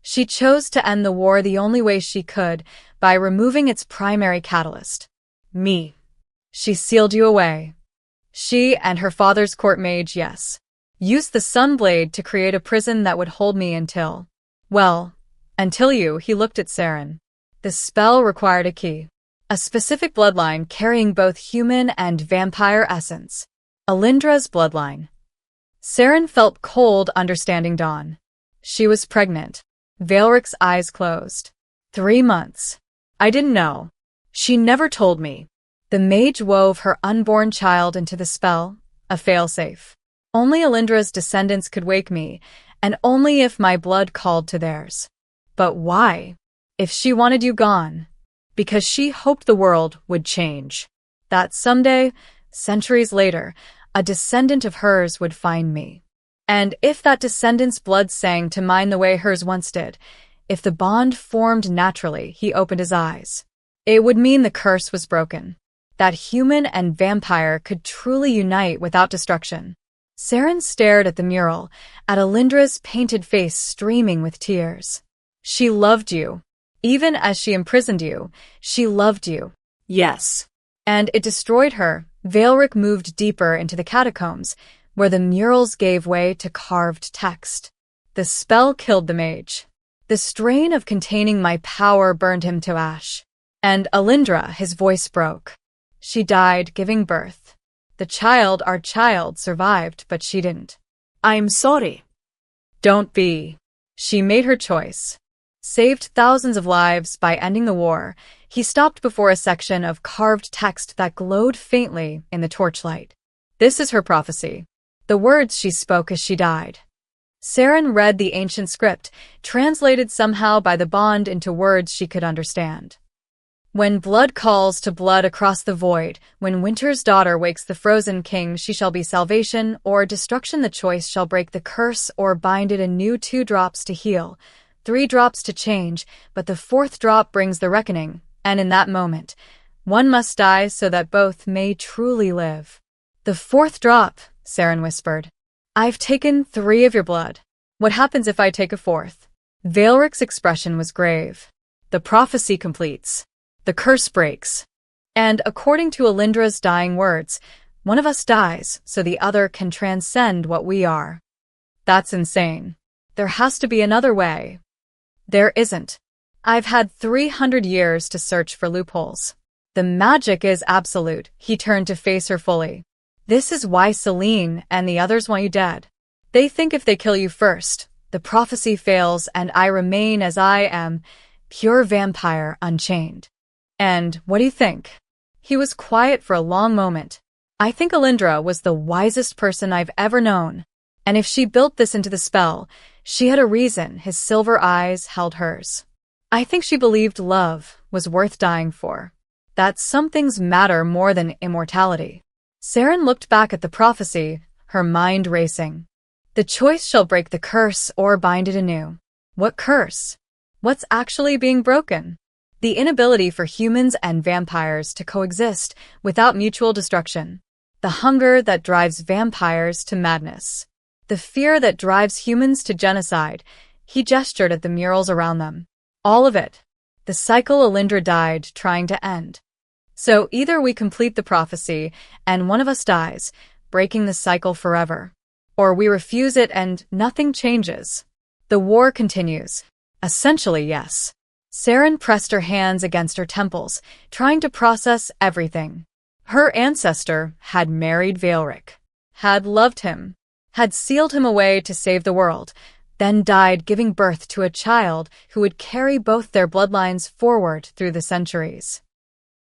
She chose to end the war the only way she could, by removing its primary catalyst. Me. She sealed you away. She and her father's court mage, yes. Used the Sunblade to create a prison that would hold me until... Well, until you, he looked at Saren. The spell required a key. A specific bloodline carrying both human and vampire essence. Alindra's bloodline. Saren felt cold understanding Dawn. She was pregnant. Veilric's eyes closed. 3 months. I didn't know. She never told me. The mage wove her unborn child into the spell, a failsafe. Only Alindra's descendants could wake me, and only if my blood called to theirs. But why? If she wanted you gone. Because she hoped the world would change. That someday, centuries later, a descendant of hers would find me. And if that descendant's blood sang to mine the way hers once did, if the bond formed naturally, he opened his eyes. It would mean the curse was broken. That human and vampire could truly unite without destruction. Saren stared at the mural, at Alindra's painted face streaming with tears. She loved you. Even as she imprisoned you, she loved you. Yes. And it destroyed her. Veilric moved deeper into the catacombs, where the murals gave way to carved text. The spell killed the mage. The strain of containing my power burned him to ash. And Alindra, his voice broke. She died giving birth. The child, our child, survived, but she didn't. I'm sorry. Don't be. She made her choice. Saved thousands of lives by ending the war. He stopped before a section of carved text that glowed faintly in the torchlight. This is her prophecy. The words she spoke as she died. Saren read the ancient script, translated somehow by the bond into words she could understand. When blood calls to blood across the void, when winter's daughter wakes the frozen king, she shall be salvation or destruction. The choice shall break the curse or bind it anew. 2 drops to heal, 3 drops to change, but the 4th drop brings the reckoning, and in that moment, one must die so that both may truly live. The 4th drop, Saren whispered. I've taken 3 of your blood. What happens if I take a 4th? Veilric's expression was grave. The prophecy completes. The curse breaks. And according to Alindra's dying words, one of us dies so the other can transcend what we are. That's insane. There has to be another way. There isn't. I've had 300 years to search for loopholes. The magic is absolute. He turned to face her fully. This is why Celine and the others want you dead. They think if they kill you first, the prophecy fails and I remain as I am, pure vampire unchained. And what do you think? He was quiet for a long moment. I think Alindra was the wisest person I've ever known. And if she built this into the spell, she had a reason. His silver eyes held hers. I think she believed love was worth dying for. That some things matter more than immortality. Saren looked back at the prophecy, her mind racing. The choice shall break the curse or bind it anew. What curse? What's actually being broken? The inability for humans and vampires to coexist without mutual destruction. The hunger that drives vampires to madness. The fear that drives humans to genocide. He gestured at the murals around them. All of it. The cycle Alindra died trying to end. So either we complete the prophecy and one of us dies, breaking the cycle forever, or we refuse it and nothing changes. The war continues. Essentially, yes. Saren pressed her hands against her temples, trying to process everything. Her ancestor had married Veilric, had loved him, had sealed him away to save the world, then died giving birth to a child who would carry both their bloodlines forward through the centuries.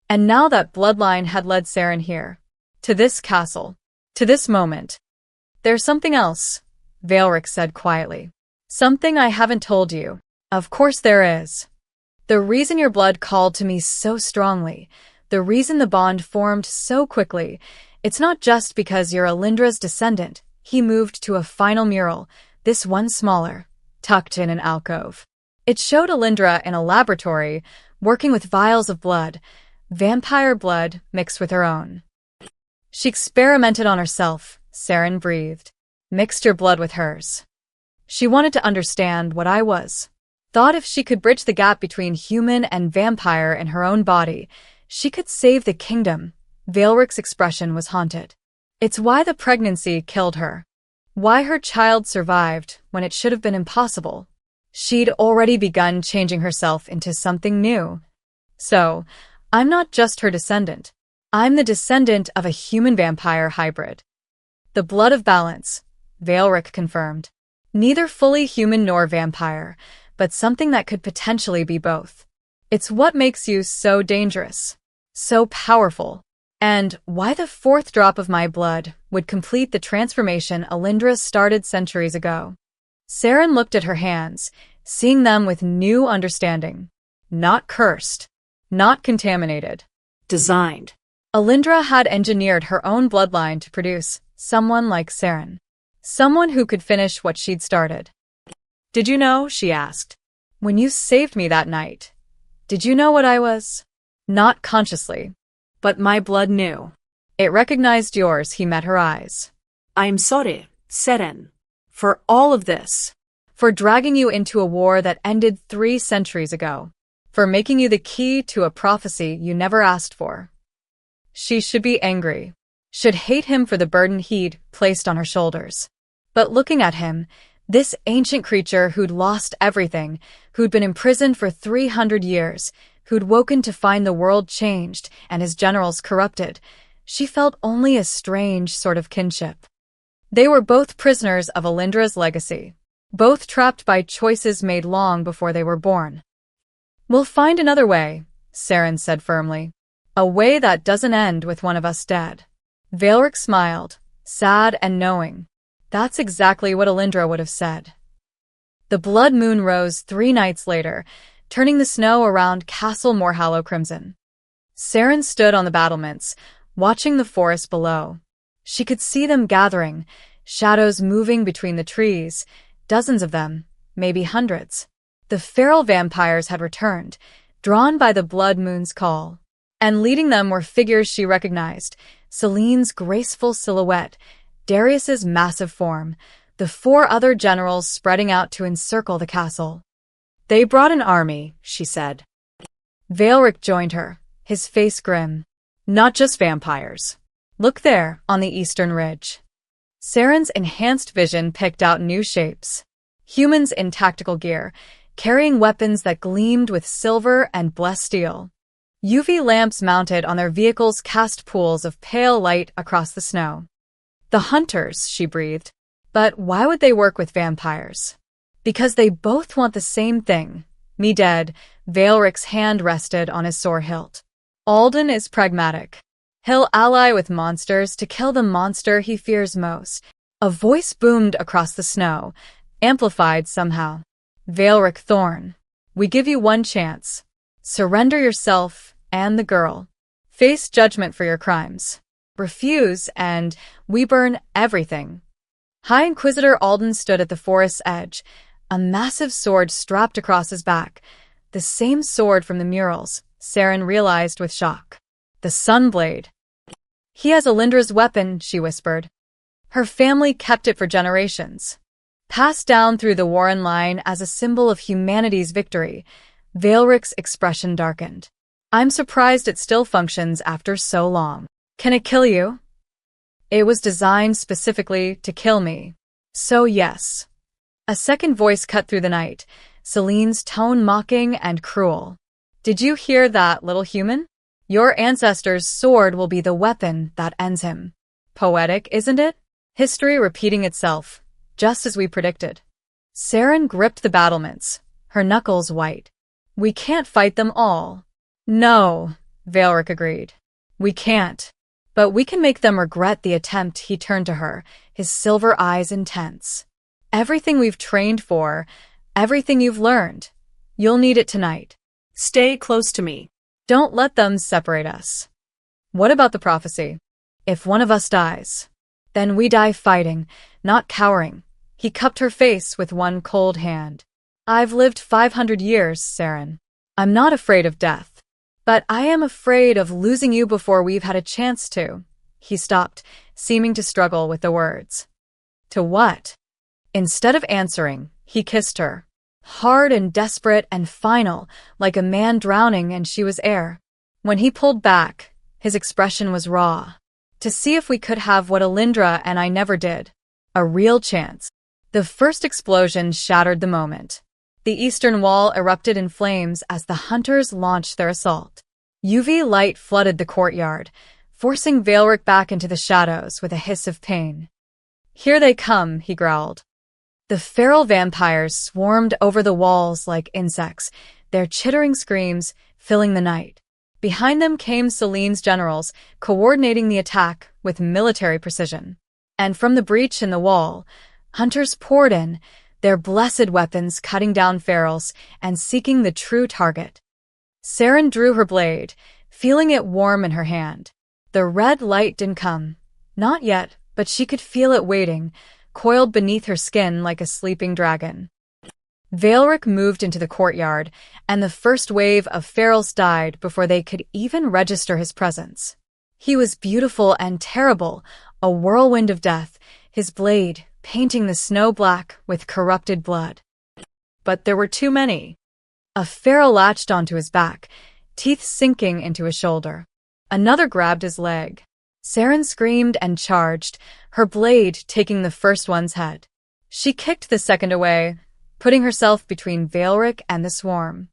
And now that bloodline had led Saren here, to this castle, to this moment. There's something else, Veilric said quietly. Something I haven't told you. Of course there is. The reason your blood called to me so strongly, the reason the bond formed so quickly, it's not just because you're Alindra's descendant. He moved to a final mural, this one smaller, tucked in an alcove. It showed Alindra in a laboratory, working with vials of blood, vampire blood mixed with her own. She experimented on herself, Saren breathed, mixed your blood with hers. She wanted to understand what I was. Thought if she could bridge the gap between human and vampire in her own body, she could save the kingdom. Veilric's expression was haunted. It's why the pregnancy killed her. Why her child survived when it should have been impossible. She'd already begun changing herself into something new. So, I'm not just her descendant. I'm the descendant of a human-vampire hybrid. The blood of balance, Veilric confirmed. Neither fully human nor vampire, but something that could potentially be both. It's what makes you so dangerous, so powerful, and why the fourth drop of my blood would complete the transformation Alindra started centuries ago. Saren looked at her hands, seeing them with new understanding. Not cursed, not contaminated. Designed. Alindra had engineered her own bloodline to produce someone like Saren. Someone who could finish what she'd started. Did you know, she asked, when you saved me that night, did you know what I was? Not consciously. But my blood knew. It recognized yours, he met her eyes. I'm sorry, Saren, for all of this. For dragging you into a war that ended 3 centuries ago. For making you the key to a prophecy you never asked for. She should be angry. Should hate him for the burden he'd placed on her shoulders. But looking at him, this ancient creature who'd lost everything, who'd been imprisoned for 300 years, who'd woken to find the world changed and his generals corrupted, she felt only a strange sort of kinship. They were both prisoners of Alindra's legacy, both trapped by choices made long before they were born. We'll find another way, Saren said firmly. A way that doesn't end with one of us dead. Veilric smiled, sad and knowing. That's exactly what Alindra would have said. The blood moon rose 3 nights later, turning the snow around Castle Moorhallow crimson. Saren stood on the battlements, watching the forest below. She could see them gathering, shadows moving between the trees, dozens of them, maybe hundreds. The feral vampires had returned, drawn by the blood moon's call. And leading them were figures she recognized, Celine's graceful silhouette, Darius's massive form, the 4 other generals spreading out to encircle the castle. They brought an army, she said. Veilric joined her, his face grim. Not just vampires. Look there, on the eastern ridge. Saren's enhanced vision picked out new shapes. Humans in tactical gear, carrying weapons that gleamed with silver and blessed steel. UV lamps mounted on their vehicles cast pools of pale light across the snow. The hunters, she breathed. But why would they work with vampires? Because they both want the same thing. Me dead. Veilric's hand rested on his sore hilt. Alden is pragmatic. He'll ally with monsters to kill the monster he fears most. A voice boomed across the snow, amplified somehow. Valeric Thorn, we give you one chance. Surrender yourself and the girl. Face judgment for your crimes. Refuse, and we burn everything. High Inquisitor Alden stood at the forest's edge, a massive sword strapped across his back. The same sword from the murals, Saren realized with shock. The Sunblade. He has Alindra's weapon, she whispered. Her family kept it for generations. Passed down through the Warren line as a symbol of humanity's victory, Valeric's expression darkened. I'm surprised it still functions after so long. Can it kill you? It was designed specifically to kill me. So yes. A second voice cut through the night, Celine's tone mocking and cruel. Did you hear that, little human? Your ancestor's sword will be the weapon that ends him. Poetic, isn't it? History repeating itself, just as we predicted. Saren gripped the battlements, her knuckles white. We can't fight them all. No, Valeric agreed. We can't. But we can make them regret the attempt. He turned to her, his silver eyes intense. Everything we've trained for, everything you've learned, you'll need it tonight. Stay close to me. Don't let them separate us. What about the prophecy? If one of us dies, then we die fighting, not cowering. He cupped her face with one cold hand. I've lived 500 years, Saren. I'm not afraid of death. But I am afraid of losing you before we've had a chance to. He stopped, seeming to struggle with the words. To what? Instead of answering, he kissed her. Hard and desperate and final, like a man drowning and she was air. When he pulled back, his expression was raw. To see if we could have what Alindra and I never did. A real chance. The first explosion shattered the moment. The eastern wall erupted in flames as the hunters launched their assault. UV light flooded the courtyard, forcing Valeric back into the shadows with a hiss of pain. Here they come, he growled. The feral vampires swarmed over the walls like insects, their chittering screams filling the night. Behind them came Celine's generals, coordinating the attack with military precision. And from the breach in the wall, hunters poured in, their blessed weapons cutting down ferals and seeking the true target. Saren drew her blade, feeling it warm in her hand. The red light didn't come. Not yet, but she could feel it waiting, coiled beneath her skin like a sleeping dragon. Valeric moved into the courtyard, and the first wave of ferals died before they could even register his presence. He was beautiful and terrible, a whirlwind of death, his blade painting the snow black with corrupted blood. But there were too many. A feral latched onto his back, teeth sinking into his shoulder. Another grabbed his leg. Saren screamed and charged, her blade taking the first one's head. She kicked the second away, putting herself between Valeric and the swarm.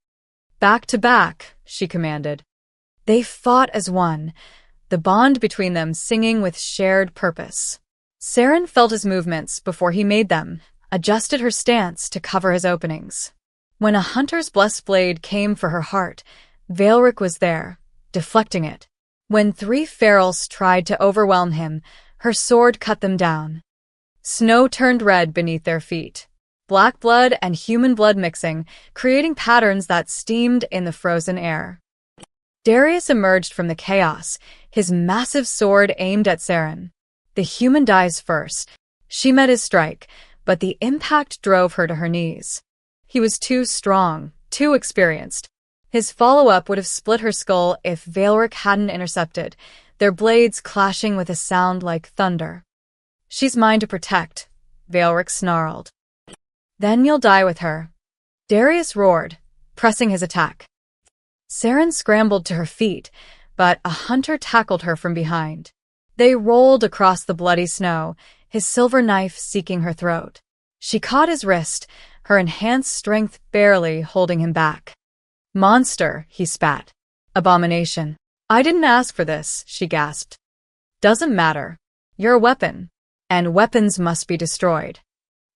Back to back, she commanded. They fought as one, the bond between them singing with shared purpose. Saren felt his movements before he made them, adjusted her stance to cover his openings. When a hunter's blessed blade came for her heart, Valeric was there, deflecting it. When 3 ferals tried to overwhelm him, her sword cut them down. Snow turned red beneath their feet. Black blood and human blood mixing, creating patterns that steamed in the frozen air. Darius emerged from the chaos, his massive sword aimed at Saren. The human dies first. She met his strike, but the impact drove her to her knees. He was too strong, too experienced. His follow-up would have split her skull if Valeric hadn't intercepted, their blades clashing with a sound like thunder. She's mine to protect, Valeric snarled. Then you'll die with her. Darius roared, pressing his attack. Saren scrambled to her feet, but a hunter tackled her from behind. They rolled across the bloody snow, his silver knife seeking her throat. She caught his wrist, her enhanced strength barely holding him back. Monster, he spat. Abomination. I didn't ask for this, she gasped. Doesn't matter. You're a weapon, and weapons must be destroyed.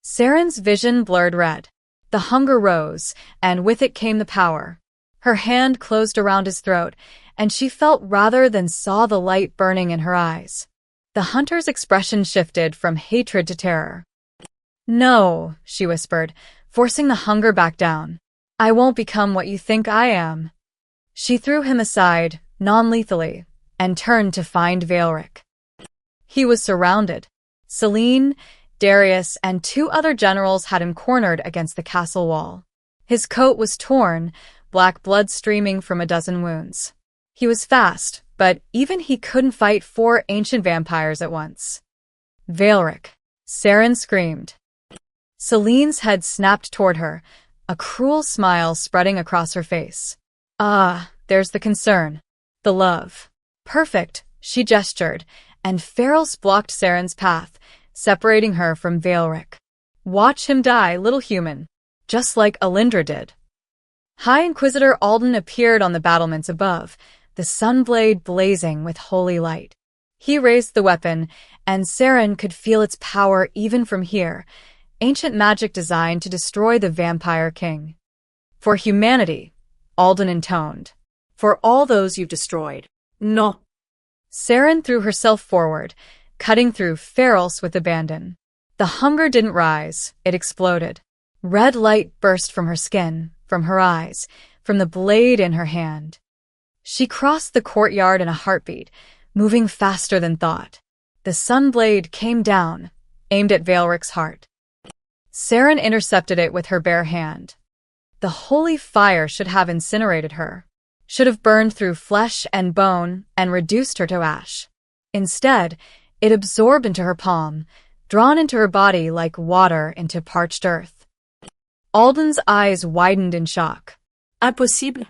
Saren's vision blurred red. The hunger rose, and with it came the power. Her hand closed around his throat, and she felt rather than saw the light burning in her eyes. The hunter's expression shifted from hatred to terror. "No," she whispered, forcing the hunger back down. "I won't become what you think I am." She threw him aside, non-lethally, and turned to find Veilric. He was surrounded. Selene, Darius, and 2 other generals had him cornered against the castle wall. His coat was torn, black blood streaming from a dozen wounds. He was fast, but even he couldn't fight 4 ancient vampires at once. "Veilric!" Saren screamed. Selene's head snapped toward her, a cruel smile spreading across her face. "Ah, there's the concern. The love." "Perfect," she gestured, and Ferals blocked Saren's path, separating her from Veilric. "Watch him die, little human, just like Alindra did." High Inquisitor Alden appeared on the battlements above, the sunblade blazing with holy light. He raised the weapon, and Saren could feel its power even from here, ancient magic designed to destroy the Vampire King. "For humanity," Alden intoned. For all those you've destroyed. No. Saren threw herself forward, cutting through Ferals with abandon. The hunger didn't rise, it exploded. Red light burst from her skin, from her eyes, from the blade in her hand. She crossed the courtyard in a heartbeat, moving faster than thought. The sunblade came down, aimed at Veilric's heart. Saren intercepted it with her bare hand. The holy fire should have incinerated her, should have burned through flesh and bone and reduced her to ash. Instead, it absorbed into her palm, drawn into her body like water into parched earth. Alden's eyes widened in shock. Impossible.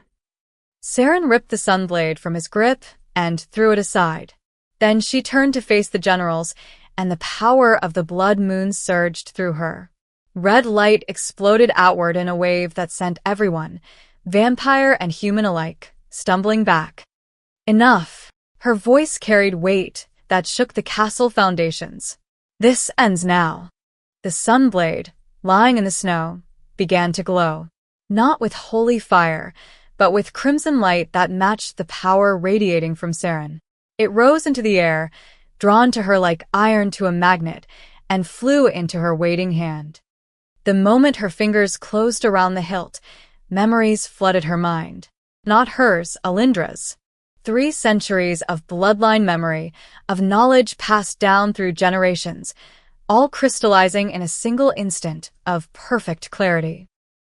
Saren ripped the sunblade from his grip and threw it aside. Then she turned to face the generals, and the power of the blood moon surged through her. Red light exploded outward in a wave that sent everyone, vampire and human alike, stumbling back. Enough! Her voice carried weight that shook the castle foundations. This ends now. The sunblade, lying in the snow, began to glow. Not with holy fire, but with crimson light that matched the power radiating from Saren. It rose into the air, drawn to her like iron to a magnet, and flew into her waiting hand. The moment her fingers closed around the hilt, memories flooded her mind. Not hers, Alindra's. 3 centuries of bloodline memory, of knowledge passed down through generations, all crystallizing in a single instant of perfect clarity.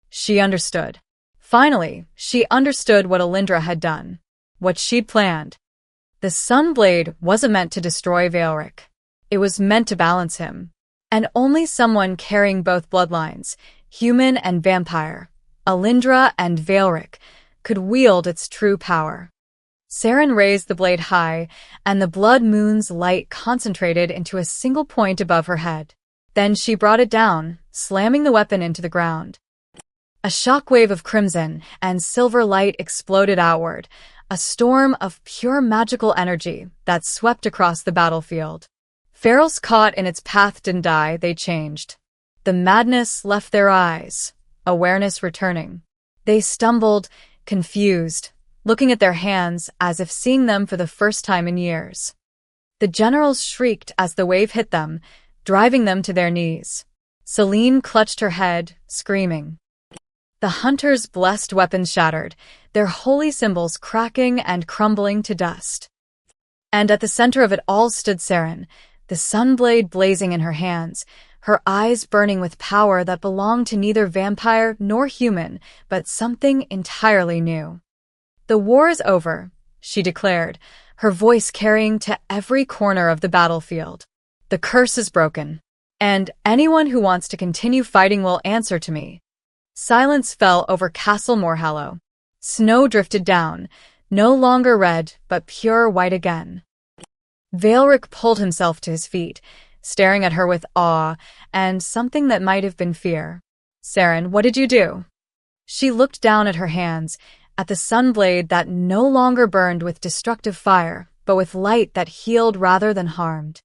She understood. Finally, she understood what Alindra had done, what she'd planned. The sunblade wasn't meant to destroy Veilric. It was meant to balance him. And only someone carrying both bloodlines, human and vampire, Alindra and Veilric, could wield its true power. Saren raised the blade high, and the blood moon's light concentrated into a single point above her head. Then she brought it down, slamming the weapon into the ground. A shockwave of crimson and silver light exploded outward, a storm of pure magical energy that swept across the battlefield. Ferals caught in its path didn't die, they changed. The madness left their eyes, awareness returning. They stumbled, confused, looking at their hands as if seeing them for the first time in years. The generals shrieked as the wave hit them, driving them to their knees. Selene clutched her head, screaming. The hunters' blessed weapons shattered, their holy symbols cracking and crumbling to dust. And at the center of it all stood Saren, the sunblade blazing in her hands, her eyes burning with power that belonged to neither vampire nor human, but something entirely new. "The war is over," she declared, her voice carrying to every corner of the battlefield. "The curse is broken, and anyone who wants to continue fighting will answer to me." Silence fell over Castle Moorhallow. Snow drifted down, no longer red, but pure white again. Veilric pulled himself to his feet, staring at her with awe and something that might have been fear. "Saren, what did you do?" She looked down at her hands, at the sunblade that no longer burned with destructive fire, but with light that healed rather than harmed.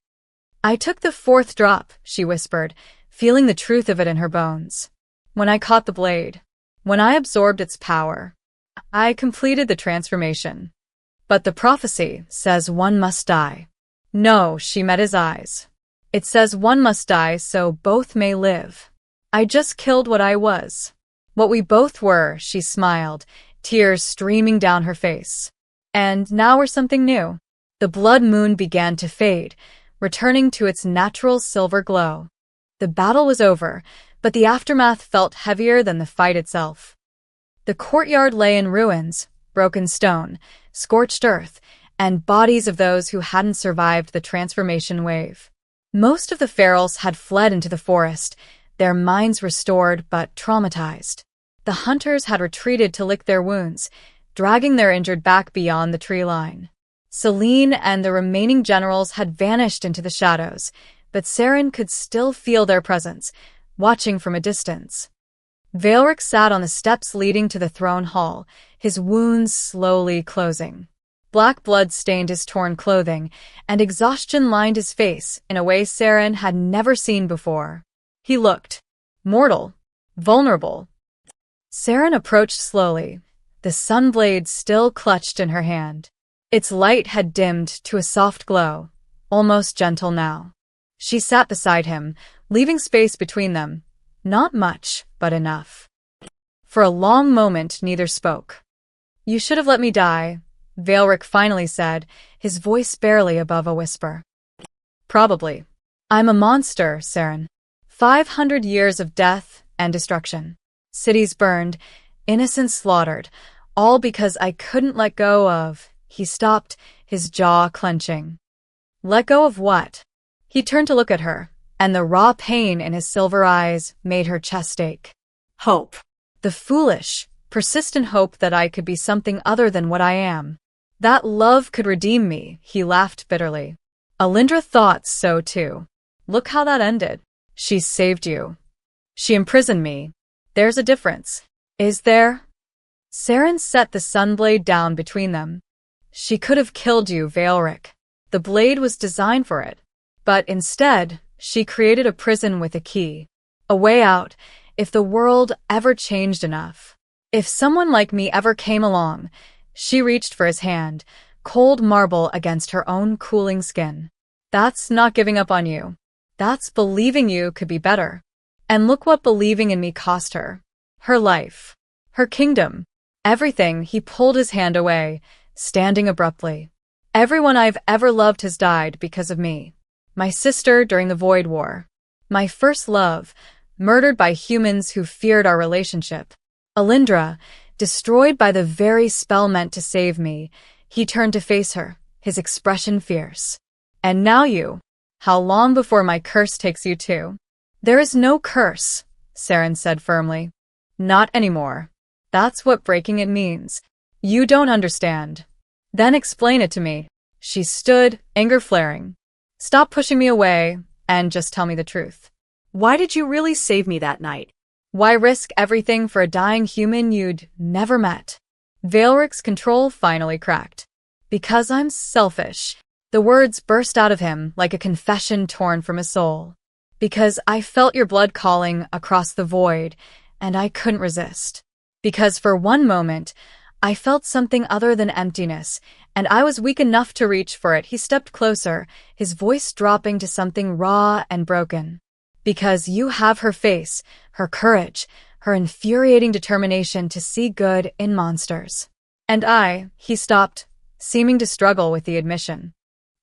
"I took the 4th drop," she whispered, feeling the truth of it in her bones. "When I caught the blade, when I absorbed its power, I completed the transformation." But the prophecy says one must die. No, she met his eyes. It says one must die so both may live. I just killed what I was. What we both were, she smiled, tears streaming down her face. And now we're something new. The blood moon began to fade, returning to its natural silver glow. The battle was over, but the aftermath felt heavier than the fight itself. The courtyard lay in ruins, broken stone, scorched earth, and bodies of those who hadn't survived the transformation wave. Most of the ferals had fled into the forest, their minds restored but traumatized. The hunters had retreated to lick their wounds, dragging their injured back beyond the tree line. Celine and the remaining generals had vanished into the shadows, but Saren could still feel their presence, watching from a distance. Veilric sat on the steps leading to the throne hall, his wounds slowly closing. Black blood stained his torn clothing, and exhaustion lined his face in a way Saren had never seen before. He looked mortal, vulnerable. Saren approached slowly, the sunblade still clutched in her hand. Its light had dimmed to a soft glow, almost gentle now. She sat beside him, leaving space between them. Not much, but enough. For a long moment, neither spoke. "You should have let me die," Veilric finally said, his voice barely above a whisper. "Probably. I'm a monster, Saren. 500 years of death and destruction. Cities burned, innocents slaughtered, all because I couldn't let go of..." He stopped, his jaw clenching. Let go of what? He turned to look at her, and the raw pain in his silver eyes made her chest ache. Hope. The foolish, persistent hope that I could be something other than what I am. That love could redeem me, he laughed bitterly. Alindra thought so too. Look how that ended. She saved you. She imprisoned me. There's a difference. Is there? Saren set the sunblade down between them. She could have killed you, Veilric. The blade was designed for it. But instead, she created a prison with a key. A way out, if the world ever changed enough. If someone like me ever came along. She reached for his hand, cold marble against her own cooling skin. That's not giving up on you. That's believing you could be better. And look what believing in me cost her. Her life. Her kingdom. Everything. He pulled his hand away, standing abruptly. Everyone I've ever loved has died because of me. My sister during the Void War. My first love, murdered by humans who feared our relationship. Alindra, destroyed by the very spell meant to save me. He turned to face her, his expression fierce. And now you. How long before my curse takes you too? There is no curse, Saren said firmly. Not anymore. That's what breaking it means. You don't understand. Then explain it to me. She stood, anger flaring. Stop pushing me away, and just tell me the truth. Why did you really save me that night? Why risk everything for a dying human you'd never met? Veilric's control finally cracked. Because I'm selfish. The words burst out of him like a confession torn from his soul. Because I felt your blood calling across the void, and I couldn't resist. Because for one moment, I felt something other than emptiness, and I was weak enough to reach for it. He stepped closer, his voice dropping to something raw and broken. Because you have her face, her courage, her infuriating determination to see good in monsters. And he stopped, seeming to struggle with the admission.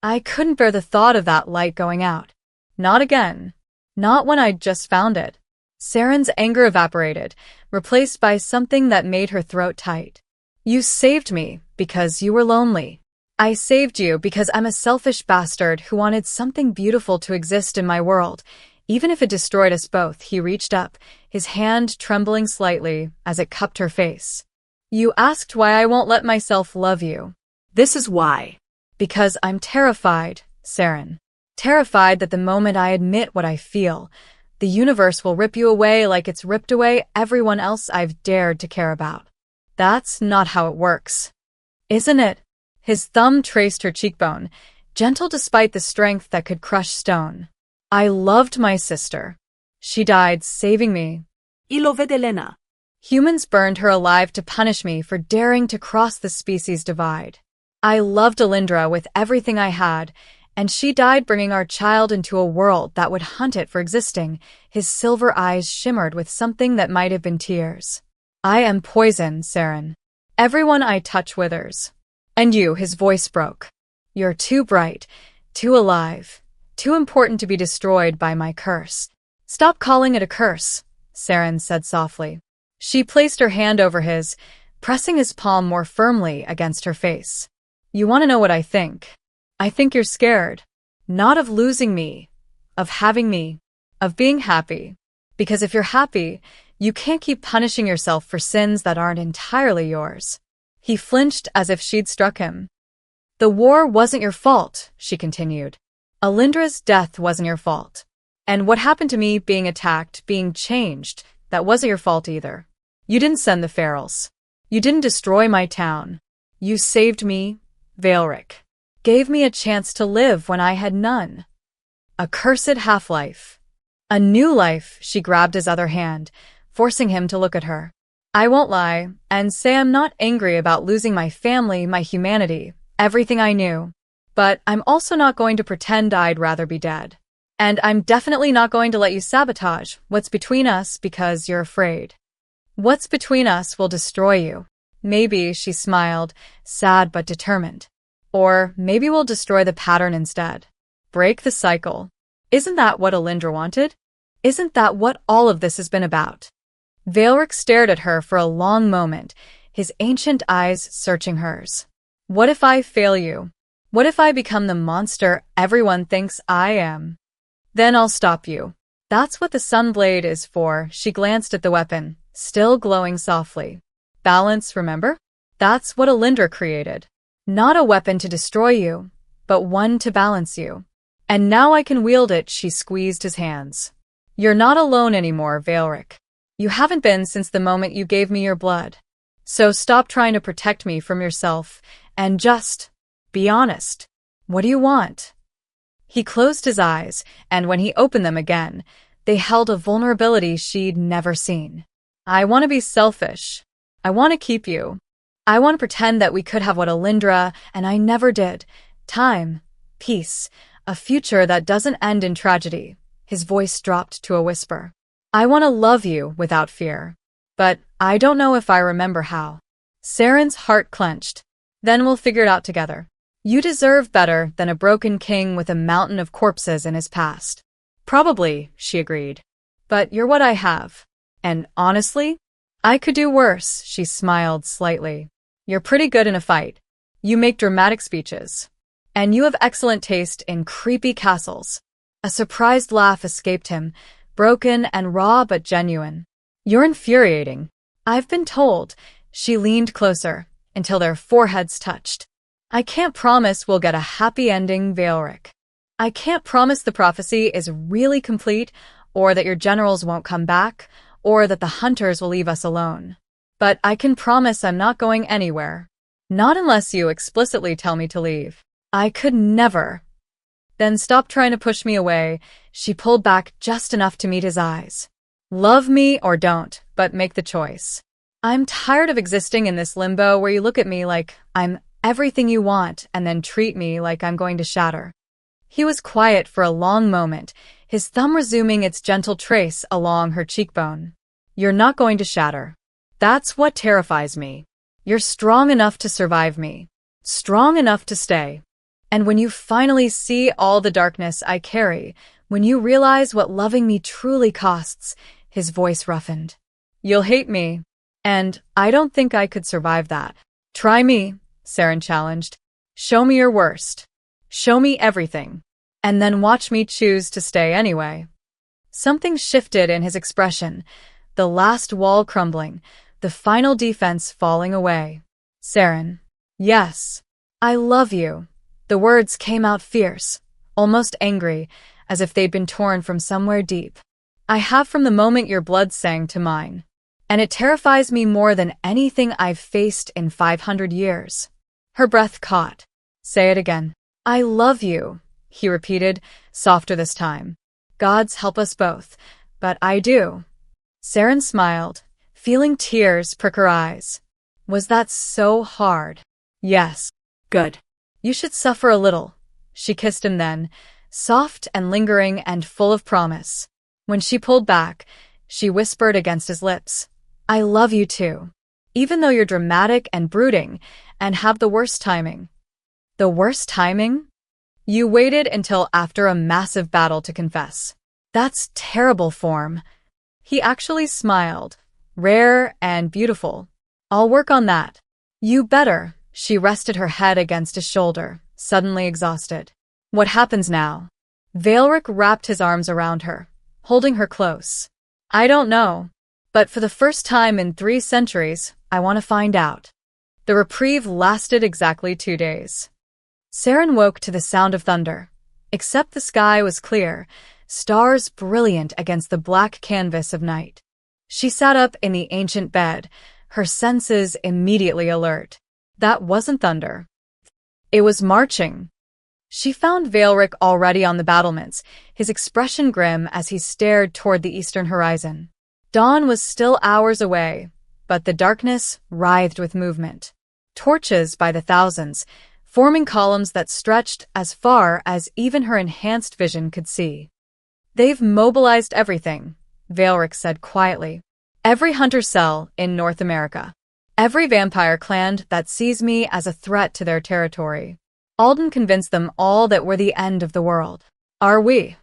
I couldn't bear the thought of that light going out. Not again. Not when I'd just found it. Saren's anger evaporated, replaced by something that made her throat tight. You saved me because you were lonely. I saved you because I'm a selfish bastard who wanted something beautiful to exist in my world, even if it destroyed us both. He reached up, his hand trembling slightly as it cupped her face. You asked why I won't let myself love you. This is why. Because I'm terrified, Saren. Terrified that the moment I admit what I feel, the universe will rip you away like it's ripped away everyone else I've dared to care about. That's not how it works. Isn't it? His thumb traced her cheekbone, gentle despite the strength that could crush stone. I loved my sister. She died saving me. Y lo ve de Elena. Humans burned her alive to punish me for daring to cross the species divide. I loved Alindra with everything I had, and she died bringing our child into a world that would hunt it for existing. His silver eyes shimmered with something that might have been tears. I am poison, Saren. Everyone I touch withers. And you, his voice broke. You're too bright, too alive, too important to be destroyed by my curse. Stop calling it a curse, Saren said softly. She placed her hand over his, pressing his palm more firmly against her face. You want to know what I think? I think you're scared. Not of losing me, of having me, of being happy. Because if you're happy, you can't keep punishing yourself for sins that aren't entirely yours. He flinched as if she'd struck him. The war wasn't your fault, she continued. Alindra's death wasn't your fault. And what happened to me being attacked, being changed, that wasn't your fault either. You didn't send the ferals. You didn't destroy my town. You saved me, Veilric. Gave me a chance to live when I had none. A cursed half-life. A new life. She grabbed his other hand, forcing him to look at her. I won't lie and say I'm not angry about losing my family, my humanity, everything I knew. But I'm also not going to pretend I'd rather be dead. And I'm definitely not going to let you sabotage what's between us because you're afraid. What's between us will destroy you. Maybe, she smiled, sad but determined. Or maybe we'll destroy the pattern instead. Break the cycle. Isn't that what Alindra wanted? Isn't that what all of this has been about? Veilric stared at her for a long moment, his ancient eyes searching hers. What if I fail you? What if I become the monster everyone thinks I am? Then I'll stop you. That's what the Sunblade is for. She glanced at the weapon, still glowing softly. Balance, remember? That's what Alindra created. Not a weapon to destroy you, but one to balance you. And now I can wield it, she squeezed his hands. You're not alone anymore, Veilric. You haven't been since the moment you gave me your blood. So stop trying to protect me from yourself, and just be honest. What do you want? He closed his eyes, and when he opened them again, they held a vulnerability she'd never seen. I want to be selfish. I want to keep you. I want to pretend that we could have what Alindra and I never did. Time, peace, a future that doesn't end in tragedy. His voice dropped to a whisper. I want to love you without fear. But I don't know if I remember how. Saren's heart clenched. Then we'll figure it out together. You deserve better than a broken king with a mountain of corpses in his past. Probably, she agreed. But you're what I have. And honestly, I could do worse, she smiled slightly. You're pretty good in a fight. You make dramatic speeches. And you have excellent taste in creepy castles. A surprised laugh escaped him, broken and raw but genuine. You're infuriating. I've been told. She leaned closer, until their foreheads touched. I can't promise we'll get a happy ending, Veilric. I can't promise the prophecy is really complete, or that your generals won't come back, or that the hunters will leave us alone. But I can promise I'm not going anywhere. Not unless you explicitly tell me to leave. I could never. Then stop trying to push me away. She pulled back just enough to meet his eyes. Love me or don't, but make the choice. I'm tired of existing in this limbo where you look at me like I'm everything you want and then treat me like I'm going to shatter. He was quiet for a long moment, his thumb resuming its gentle trace along her cheekbone. You're not going to shatter. That's what terrifies me. You're strong enough to survive me. Strong enough to stay. And when you finally see all the darkness I carry, when you realize what loving me truly costs, his voice roughened. You'll hate me. And I don't think I could survive that. Try me, Saren challenged. Show me your worst. Show me everything. And then watch me choose to stay anyway. Something shifted in his expression, the last wall crumbling, the final defense falling away. Saren. Yes. I love you. The words came out fierce, almost angry, as if they'd been torn from somewhere deep. I have from the moment your blood sang to mine. And it terrifies me more than anything I've faced in 500 years. Her breath caught. Say it again. I love you, he repeated, softer this time. Gods help us both, but I do. Saren smiled, feeling tears prick her eyes. Was that so hard? Yes. Good. You should suffer a little. She kissed him then, soft and lingering and full of promise. When she pulled back, she whispered against his lips, I love you too. Even though you're dramatic and brooding and have the worst timing. The worst timing? You waited until after a massive battle to confess. That's terrible form. He actually smiled, rare and beautiful. I'll work on that. You better. She rested her head against his shoulder, suddenly exhausted. What happens now? Veilric wrapped his arms around her, holding her close. I don't know. But for the first time in 3 centuries, I want to find out. The reprieve lasted exactly 2 days. Saren woke to the sound of thunder. Except the sky was clear, stars brilliant against the black canvas of night. She sat up in the ancient bed, her senses immediately alert. That wasn't thunder. It was marching. She found Veilric already on the battlements, his expression grim as he stared toward the eastern horizon. Dawn was still hours away, but the darkness writhed with movement. Torches by the thousands, forming columns that stretched as far as even her enhanced vision could see. They've mobilized everything, Veilric said quietly. Every hunter cell in North America. Every vampire clan that sees me as a threat to their territory. Alden convinced them all that we're the end of the world. Are we?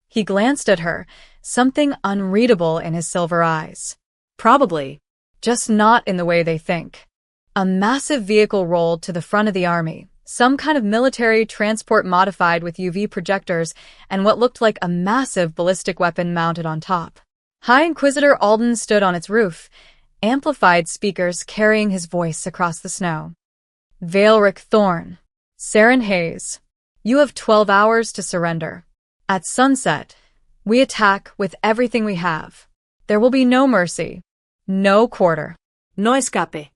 He glanced at her, something unreadable in his silver eyes. Probably. Just not in the way they think. A massive vehicle rolled to the front of the army, some kind of military transport modified with UV projectors and what looked like a massive ballistic weapon mounted on top. High Inquisitor Alden stood on its roof, amplified speakers carrying his voice across the snow. Veilric Thorn. Saren Hayes. You have 12 hours to surrender. At sunset, we attack with everything we have. There will be no mercy. No quarter. No escape.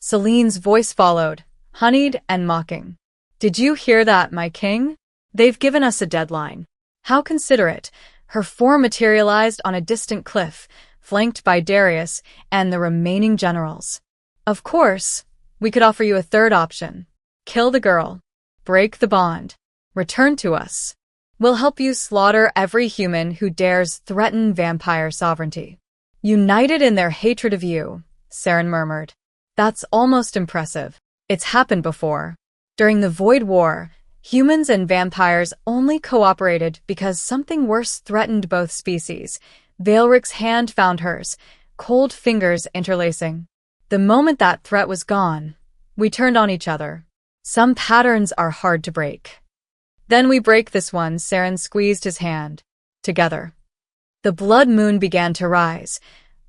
Celine's voice followed, honeyed and mocking. Did you hear that, my king? They've given us a deadline. How considerate. Her form materialized on a distant cliff, flanked by Darius and the remaining generals. Of course, we could offer you a third option. Kill the girl. Break the bond. Return to us. We'll help you slaughter every human who dares threaten vampire sovereignty. United in their hatred of you, Saren murmured. That's almost impressive. It's happened before. During the Void War, humans and vampires only cooperated because something worse threatened both species. Veilric's hand found hers, cold fingers interlacing. The moment that threat was gone, we turned on each other. Some patterns are hard to break. Then we break this one, Saren squeezed his hand. Together. The blood moon began to rise,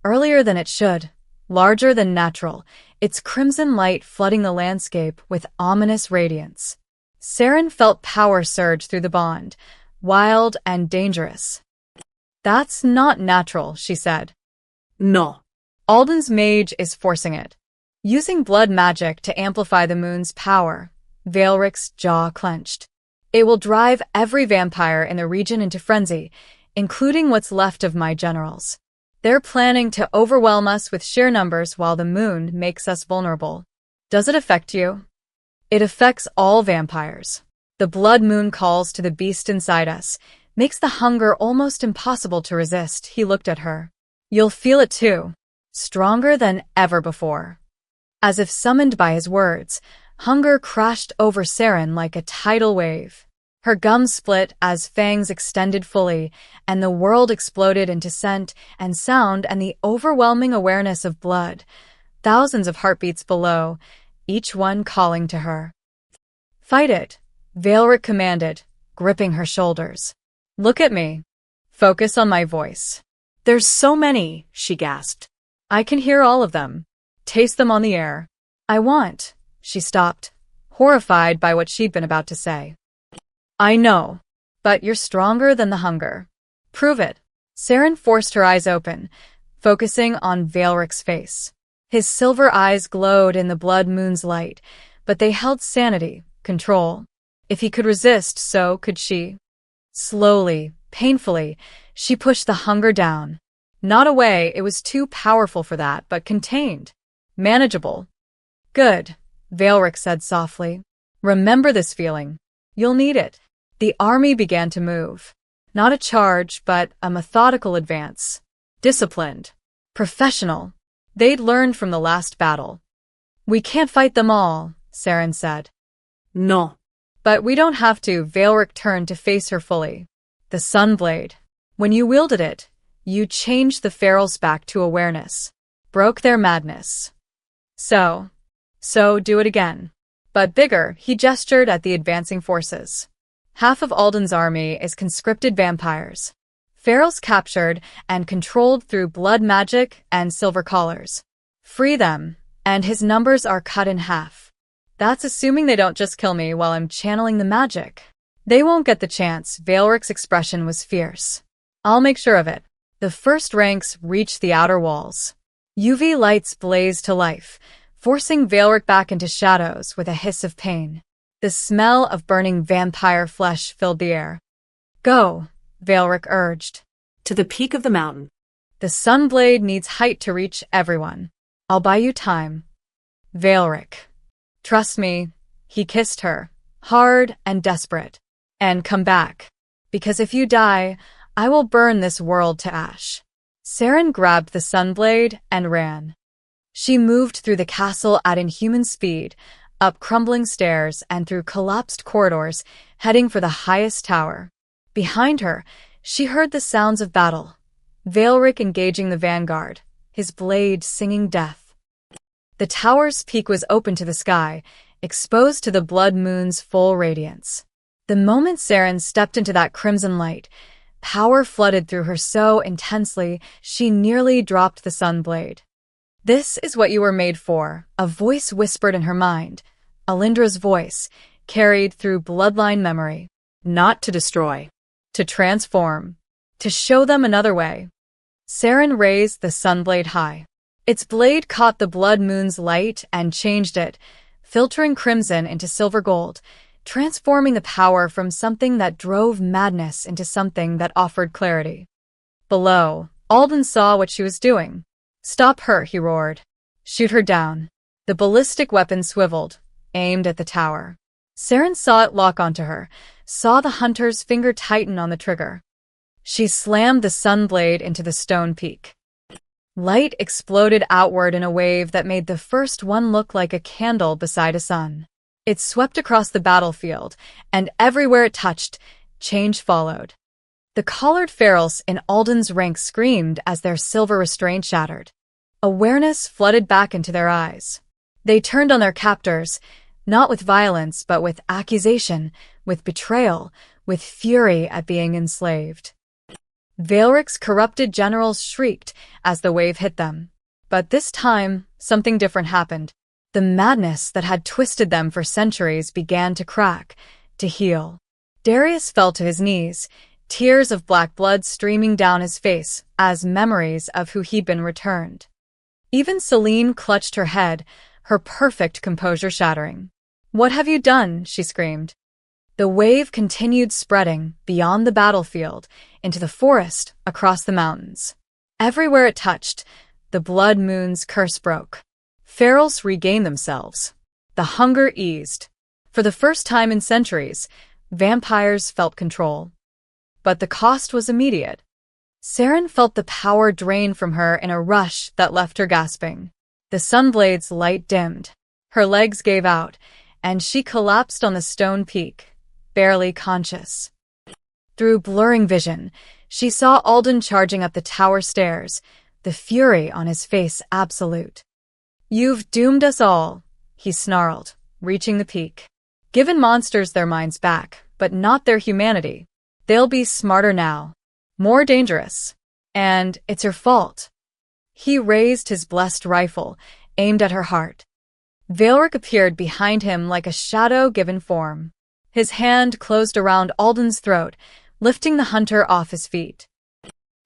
earlier than it should, larger than natural, its crimson light flooding the landscape with ominous radiance. Saren felt power surge through the bond, wild and dangerous. That's not natural, she said. No. Alden's mage is forcing it. Using blood magic to amplify the moon's power, Veilric's jaw clenched. It will drive every vampire in the region into frenzy, including what's left of my generals. They're planning to overwhelm us with sheer numbers while the moon makes us vulnerable. Does it affect you? It affects all vampires. The blood moon calls to the beast inside us, makes the hunger almost impossible to resist. He looked at her. You'll feel it too, stronger than ever before. As if summoned by his words, hunger crashed over Saren like a tidal wave. Her gums split as fangs extended fully, and the world exploded into scent and sound and the overwhelming awareness of blood. Thousands of heartbeats below, each one calling to her. Fight it, Veilric commanded, gripping her shoulders. Look at me. Focus on my voice. There's so many, she gasped. I can hear all of them. Taste them on the air. I want. She stopped, horrified by what she'd been about to say. I know, but you're stronger than the hunger. Prove it. Saren forced her eyes open, focusing on Veilric's face. His silver eyes glowed in the blood moon's light, but they held sanity, control. If he could resist, so could she. Slowly, painfully, she pushed the hunger down. Not away, it was too powerful for that, but contained. Manageable. Good, Veilric said softly. Remember this feeling. You'll need it. The army began to move. Not a charge, but a methodical advance. Disciplined. Professional. They'd learned from the last battle. We can't fight them all, Saren said. No. But we don't have to. Veilric turned to face her fully. The Sunblade. When you wielded it, you changed the ferals back to awareness. Broke their madness. So do it again. But bigger, he gestured at the advancing forces. Half of Alden's army is conscripted vampires. Ferals captured and controlled through blood magic and silver collars. Free them, and his numbers are cut in half. That's assuming they don't just kill me while I'm channeling the magic. They won't get the chance. Veilric's expression was fierce. I'll make sure of it. The first ranks reached the outer walls. UV lights blazed to life, forcing Veilric back into shadows with a hiss of pain. The smell of burning vampire flesh filled the air. Go, Veilric urged. To the peak of the mountain. The Sunblade needs height to reach everyone. I'll buy you time. Veilric. Trust me. He kissed her, hard and desperate. And come back. Because if you die, I will burn this world to ash. Saren grabbed the Sunblade and ran. She moved through the castle at inhuman speed, up crumbling stairs and through collapsed corridors, heading for the highest tower. Behind her, she heard the sounds of battle. Veilric engaging the vanguard, his blade singing death. The tower's peak was open to the sky, exposed to the blood moon's full radiance. The moment Saren stepped into that crimson light, power flooded through her so intensely she nearly dropped the Sunblade. This is what you were made for, a voice whispered in her mind. Alindra's voice, carried through bloodline memory. Not to destroy. To transform. To show them another way. Saren raised the Sunblade high. Its blade caught the blood moon's light and changed it, filtering crimson into silver gold, transforming the power from something that drove madness into something that offered clarity. Below, Alden saw what she was doing. Stop her, he roared. Shoot her down. The ballistic weapon swiveled, aimed at the tower. Saren saw it lock onto her, saw the hunter's finger tighten on the trigger. She slammed the Sunblade into the stone peak. Light exploded outward in a wave that made the first one look like a candle beside a sun. It swept across the battlefield, and everywhere it touched, change followed. The collared ferals in Alden's ranks screamed as their silver restraint shattered. Awareness flooded back into their eyes. They turned on their captors, not with violence, but with accusation, with betrayal, with fury at being enslaved. Veilric's corrupted generals shrieked as the wave hit them. But this time, something different happened. The madness that had twisted them for centuries began to crack, to heal. Darius fell to his knees, tears of black blood streaming down his face as memories of who he'd been returned. Even Celine clutched her head, her perfect composure shattering. "What have you done?" she screamed. The wave continued spreading beyond the battlefield, into the forest, across the mountains. Everywhere it touched, the blood moon's curse broke. Ferals regained themselves. The hunger eased. For the first time in centuries, vampires felt control. But the cost was immediate. Saren felt the power drain from her in a rush that left her gasping. The Sunblade's light dimmed. Her legs gave out, and she collapsed on the stone peak, barely conscious. Through blurring vision, she saw Alden charging up the tower stairs, the fury on his face absolute. "You've doomed us all," he snarled, reaching the peak. "Given monsters their minds back, but not their humanity. They'll be smarter now. More dangerous. And it's your fault." He raised his blessed rifle, aimed at her heart. Veilric appeared behind him like a shadow given form. His hand closed around Alden's throat, lifting the hunter off his feet.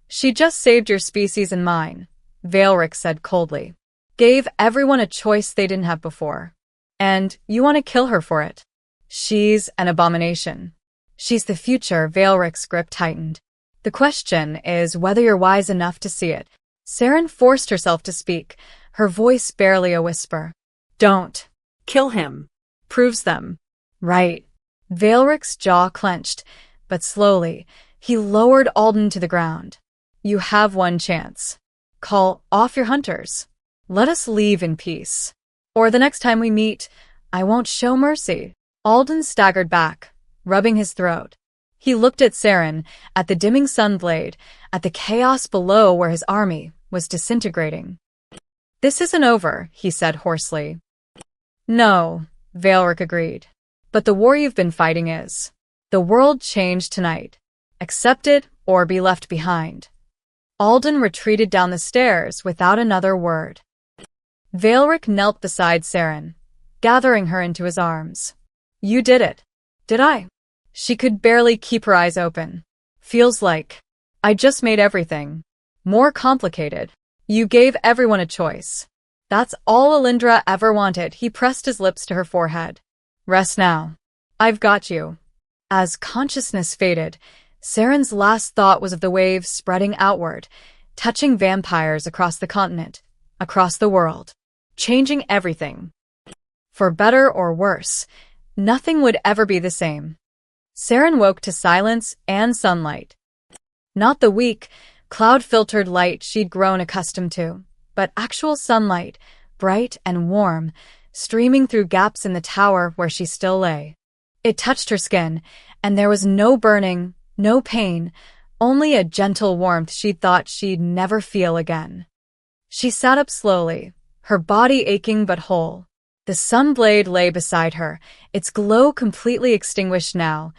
"She just saved your species and mine," Veilric said coldly. "Gave everyone a choice they didn't have before. And you want to kill her for it. She's an abomination. She's the future." Veilric's grip tightened. "The question is whether you're wise enough to see it." Saren forced herself to speak, her voice barely a whisper. "Don't. Kill him." Proves them. Right. Valric's jaw clenched, but slowly, he lowered Alden to the ground. You have one chance. Call off your hunters. Let us leave in peace. Or the next time we meet, I won't show mercy. Alden staggered back, rubbing his throat. He looked at Saren, at the dimming sunblade, at the chaos below where his army was disintegrating. This isn't over, he said hoarsely. No, Valric agreed. But the war you've been fighting is. The world changed tonight. Accept it or be left behind. Alden retreated down the stairs without another word. Valric knelt beside Saren, gathering her into his arms. You did it. Did I? She could barely keep her eyes open. Feels like I just made everything more complicated. You gave everyone a choice. That's all Alindra ever wanted. He pressed his lips to her forehead. Rest now. I've got you. As consciousness faded, Saren's last thought was of the waves spreading outward, touching vampires across the continent, across the world, changing everything. For better or worse, nothing would ever be the same. Saren woke to silence and sunlight. Not the weak, cloud-filtered light she'd grown accustomed to, but actual sunlight, bright and warm, streaming through gaps in the tower where she still lay. It touched her skin, and there was no burning, no pain, only a gentle warmth she'd thought she'd never feel again. She sat up slowly, her body aching but whole. The sunblade lay beside her, its glow completely extinguished now,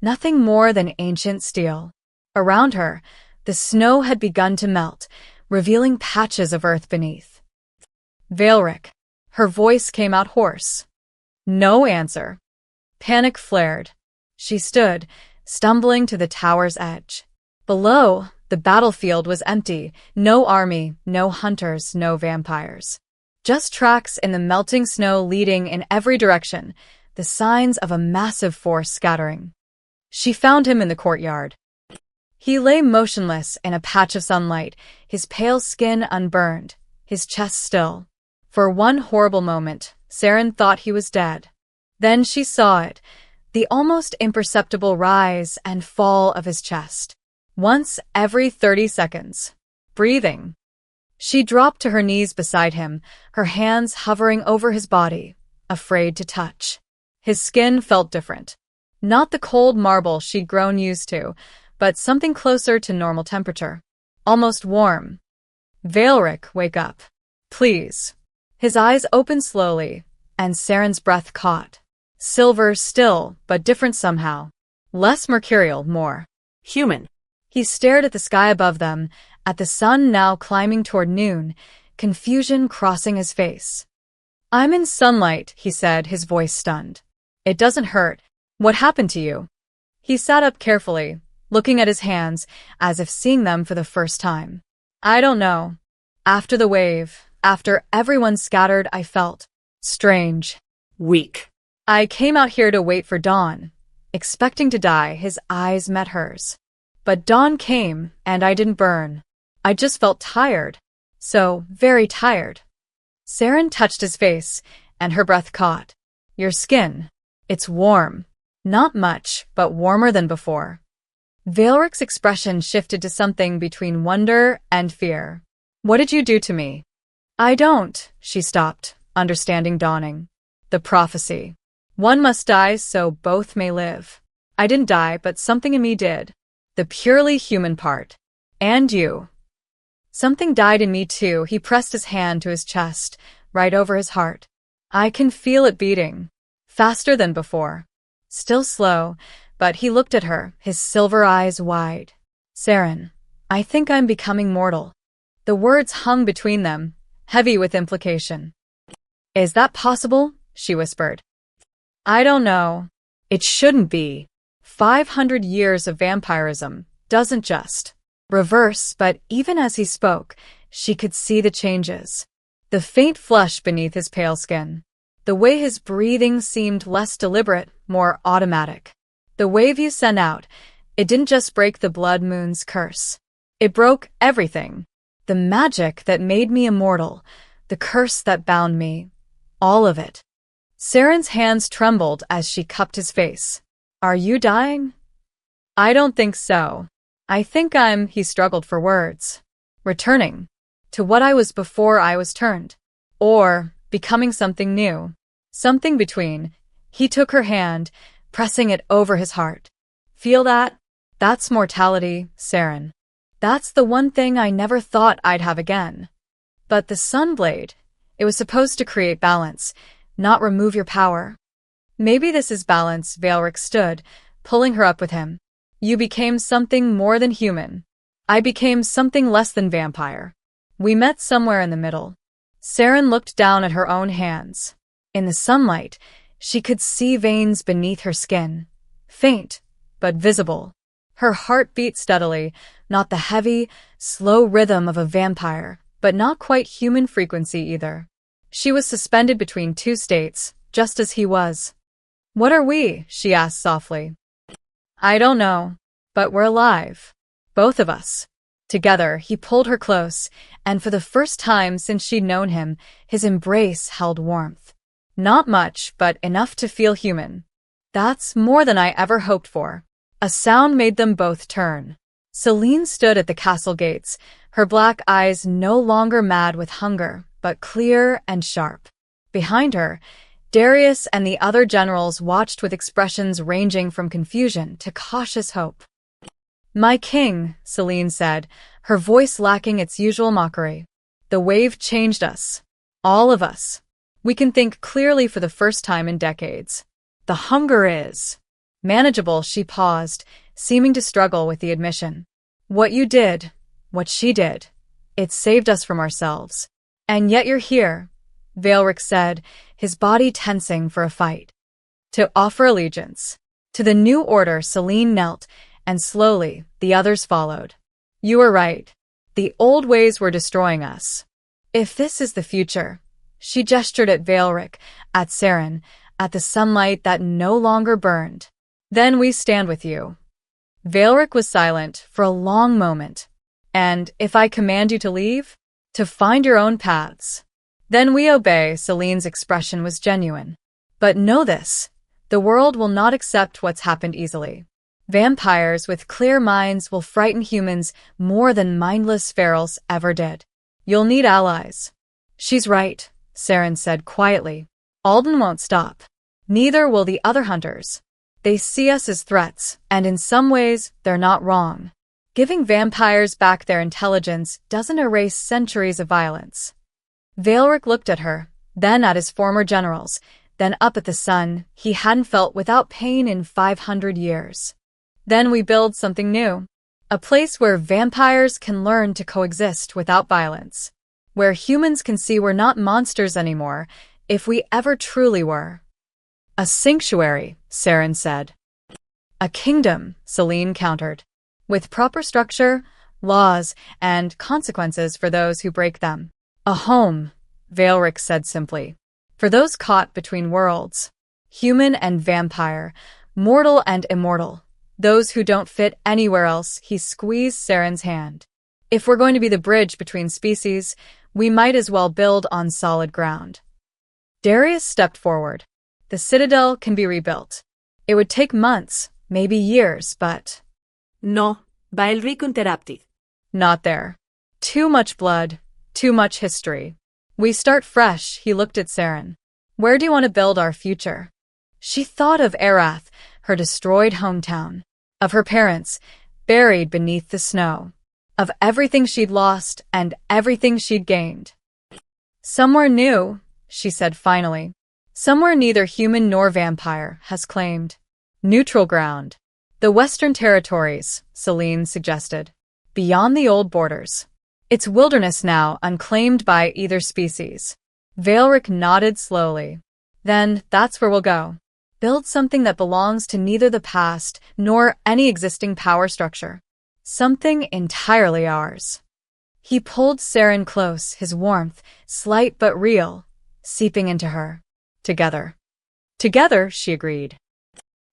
nothing more than ancient steel. Around her, the snow had begun to melt, revealing patches of earth beneath. Valric. Her voice came out hoarse. No answer. Panic flared. She stood, stumbling to the tower's edge. Below, the battlefield was empty. No army, no hunters, no vampires. Just tracks in the melting snow leading in every direction, the signs of a massive force scattering. She found him in the courtyard. He lay motionless in a patch of sunlight, his pale skin unburned, his chest still. For one horrible moment, Saren thought he was dead. Then she saw it, the almost imperceptible rise and fall of his chest. Once every 30 seconds. Breathing. She dropped to her knees beside him, her hands hovering over his body, afraid to touch. His skin felt different. Not the cold marble she'd grown used to, but something closer to normal temperature. Almost warm. Valric, wake up. Please. His eyes opened slowly, and Saren's breath caught. Silver still, but different somehow. Less mercurial, more human. He stared at the sky above them, at the sun now climbing toward noon, confusion crossing his face. I'm in sunlight, he said, his voice stunned. It doesn't hurt. What happened to you? He sat up carefully, looking at his hands, as if seeing them for the first time. I don't know. After the wave, after everyone scattered, I felt strange. Weak. I came out here to wait for dawn, expecting to die. His eyes met hers. But dawn came, and I didn't burn. I just felt tired. So, very tired. Saren touched his face, and her breath caught. Your skin. It's warm. Not much, but warmer than before. Valric's expression shifted to something between wonder and fear. What did you do to me? I don't, she stopped, understanding dawning. The prophecy. One must die so both may live. I didn't die, but something in me did. The purely human part. And you. Something died in me too. He pressed his hand to his chest, right over his heart. I can feel it beating. Faster than before. Still slow, but he looked at her, his silver eyes wide. Saren, I think I'm becoming mortal. The words hung between them, heavy with implication. Is that possible? She whispered. I don't know. It shouldn't be. 500 years of vampirism doesn't just reverse, but even as he spoke, she could see the changes. The faint flush beneath his pale skin. The way his breathing seemed less deliberate, more automatic. The wave you sent out, it didn't just break the blood moon's curse. It broke everything. The magic that made me immortal, the curse that bound me, all of it. Saren's hands trembled as she cupped his face. Are you dying? I don't think so. I think he struggled for words. Returning to what I was before I was turned. Or becoming something new. Something between. He took her hand, pressing it over his heart. Feel that? That's mortality, Saren. That's the one thing I never thought I'd have again. But the Sunblade, it was supposed to create balance, not remove your power. Maybe this is balance, Valeric stood, pulling her up with him. You became something more than human. I became something less than vampire. We met somewhere in the middle. Saren looked down at her own hands. In the sunlight, she could see veins beneath her skin. Faint, but visible. Her heart beat steadily, not the heavy, slow rhythm of a vampire, but not quite human frequency either. She was suspended between two states, just as he was. What are we? She asked softly. I don't know, but we're alive. Both of us. Together, he pulled her close, and for the first time since she'd known him, his embrace held warmth. Not much, but enough to feel human. That's more than I ever hoped for. A sound made them both turn. Celine stood at the castle gates, her black eyes no longer mad with hunger, but clear and sharp. Behind her, Darius and the other generals watched with expressions ranging from confusion to cautious hope. My king, Celine said, her voice lacking its usual mockery. The wave changed us. All of us. We can think clearly for the first time in decades. The hunger is manageable. She paused, seeming to struggle with the admission. What you did, what she did, it saved us from ourselves. And yet you're here, Valeric said, his body tensing for a fight. To offer allegiance. To the new order. Celine knelt, and slowly, the others followed. You were right. The old ways were destroying us. If this is the future, she gestured at Valeric, at Saren, at the sunlight that no longer burned. Then we stand with you. Valeric was silent for a long moment. And if I command you to leave? To find your own paths. Then we obey. Celine's expression was genuine. But know this, the world will not accept what's happened easily. Vampires with clear minds will frighten humans more than mindless ferals ever did. You'll need allies. She's right, Saren said quietly. Alden won't stop. Neither will the other hunters. They see us as threats, and in some ways, they're not wrong. Giving vampires back their intelligence doesn't erase centuries of violence. Valeric looked at her, then at his former generals, then up at the sun he hadn't felt without pain in 500 years. Then we build something new. A place where vampires can learn to coexist without violence. Where humans can see we're not monsters anymore, if we ever truly were. A sanctuary, Saren said. A kingdom, Celine countered. With proper structure, laws, and consequences for those who break them. A home, Valeric said simply. For those caught between worlds. Human and vampire, mortal and immortal. Those who don't fit anywhere else. He squeezed Saren's hand. If we're going to be the bridge between species, we might as well build on solid ground. Darius stepped forward. The citadel can be rebuilt. It would take months, maybe years, but... No, va Elrico interrupted. Not there. Too much blood, too much history. We start fresh. He looked at Saren. Where do you want to build our future? She thought of Arath, her destroyed hometown. Of her parents, buried beneath the snow. Of everything she'd lost and everything she'd gained. Somewhere new, she said finally. Somewhere neither human nor vampire has claimed. Neutral ground. The Western Territories, Celine suggested. Beyond the old borders. It's wilderness now, unclaimed by either species. Valeric nodded slowly. Then that's where we'll go. Build something that belongs to neither the past nor any existing power structure. Something entirely ours. He pulled Saren close, his warmth, slight but real, seeping into her. Together. Together, she agreed.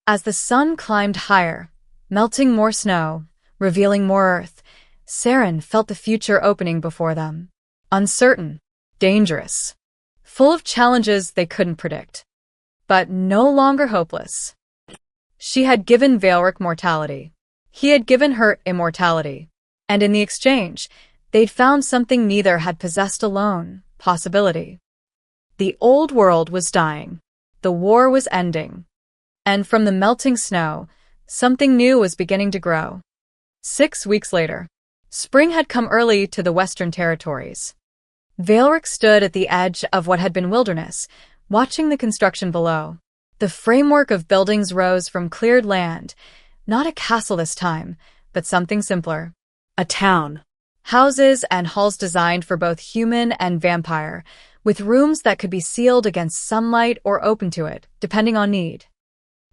As the sun climbed higher, melting more snow, revealing more earth, Saren felt the future opening before them. Uncertain, dangerous, full of challenges they couldn't predict. but no longer hopeless. She had given Veilric mortality. He had given her immortality. And in the exchange, they'd found something neither had possessed alone: possibility. The old world was dying. The war was ending. And from the melting snow, something new was beginning to grow. 6 weeks later, spring had come early to the Western Territories. Veilric stood at the edge of what had been wilderness, watching the construction below. The framework of buildings rose from cleared land, not a castle this time, but something simpler. A town. Houses and halls designed for both human and vampire, with rooms that could be sealed against sunlight or open to it, depending on need.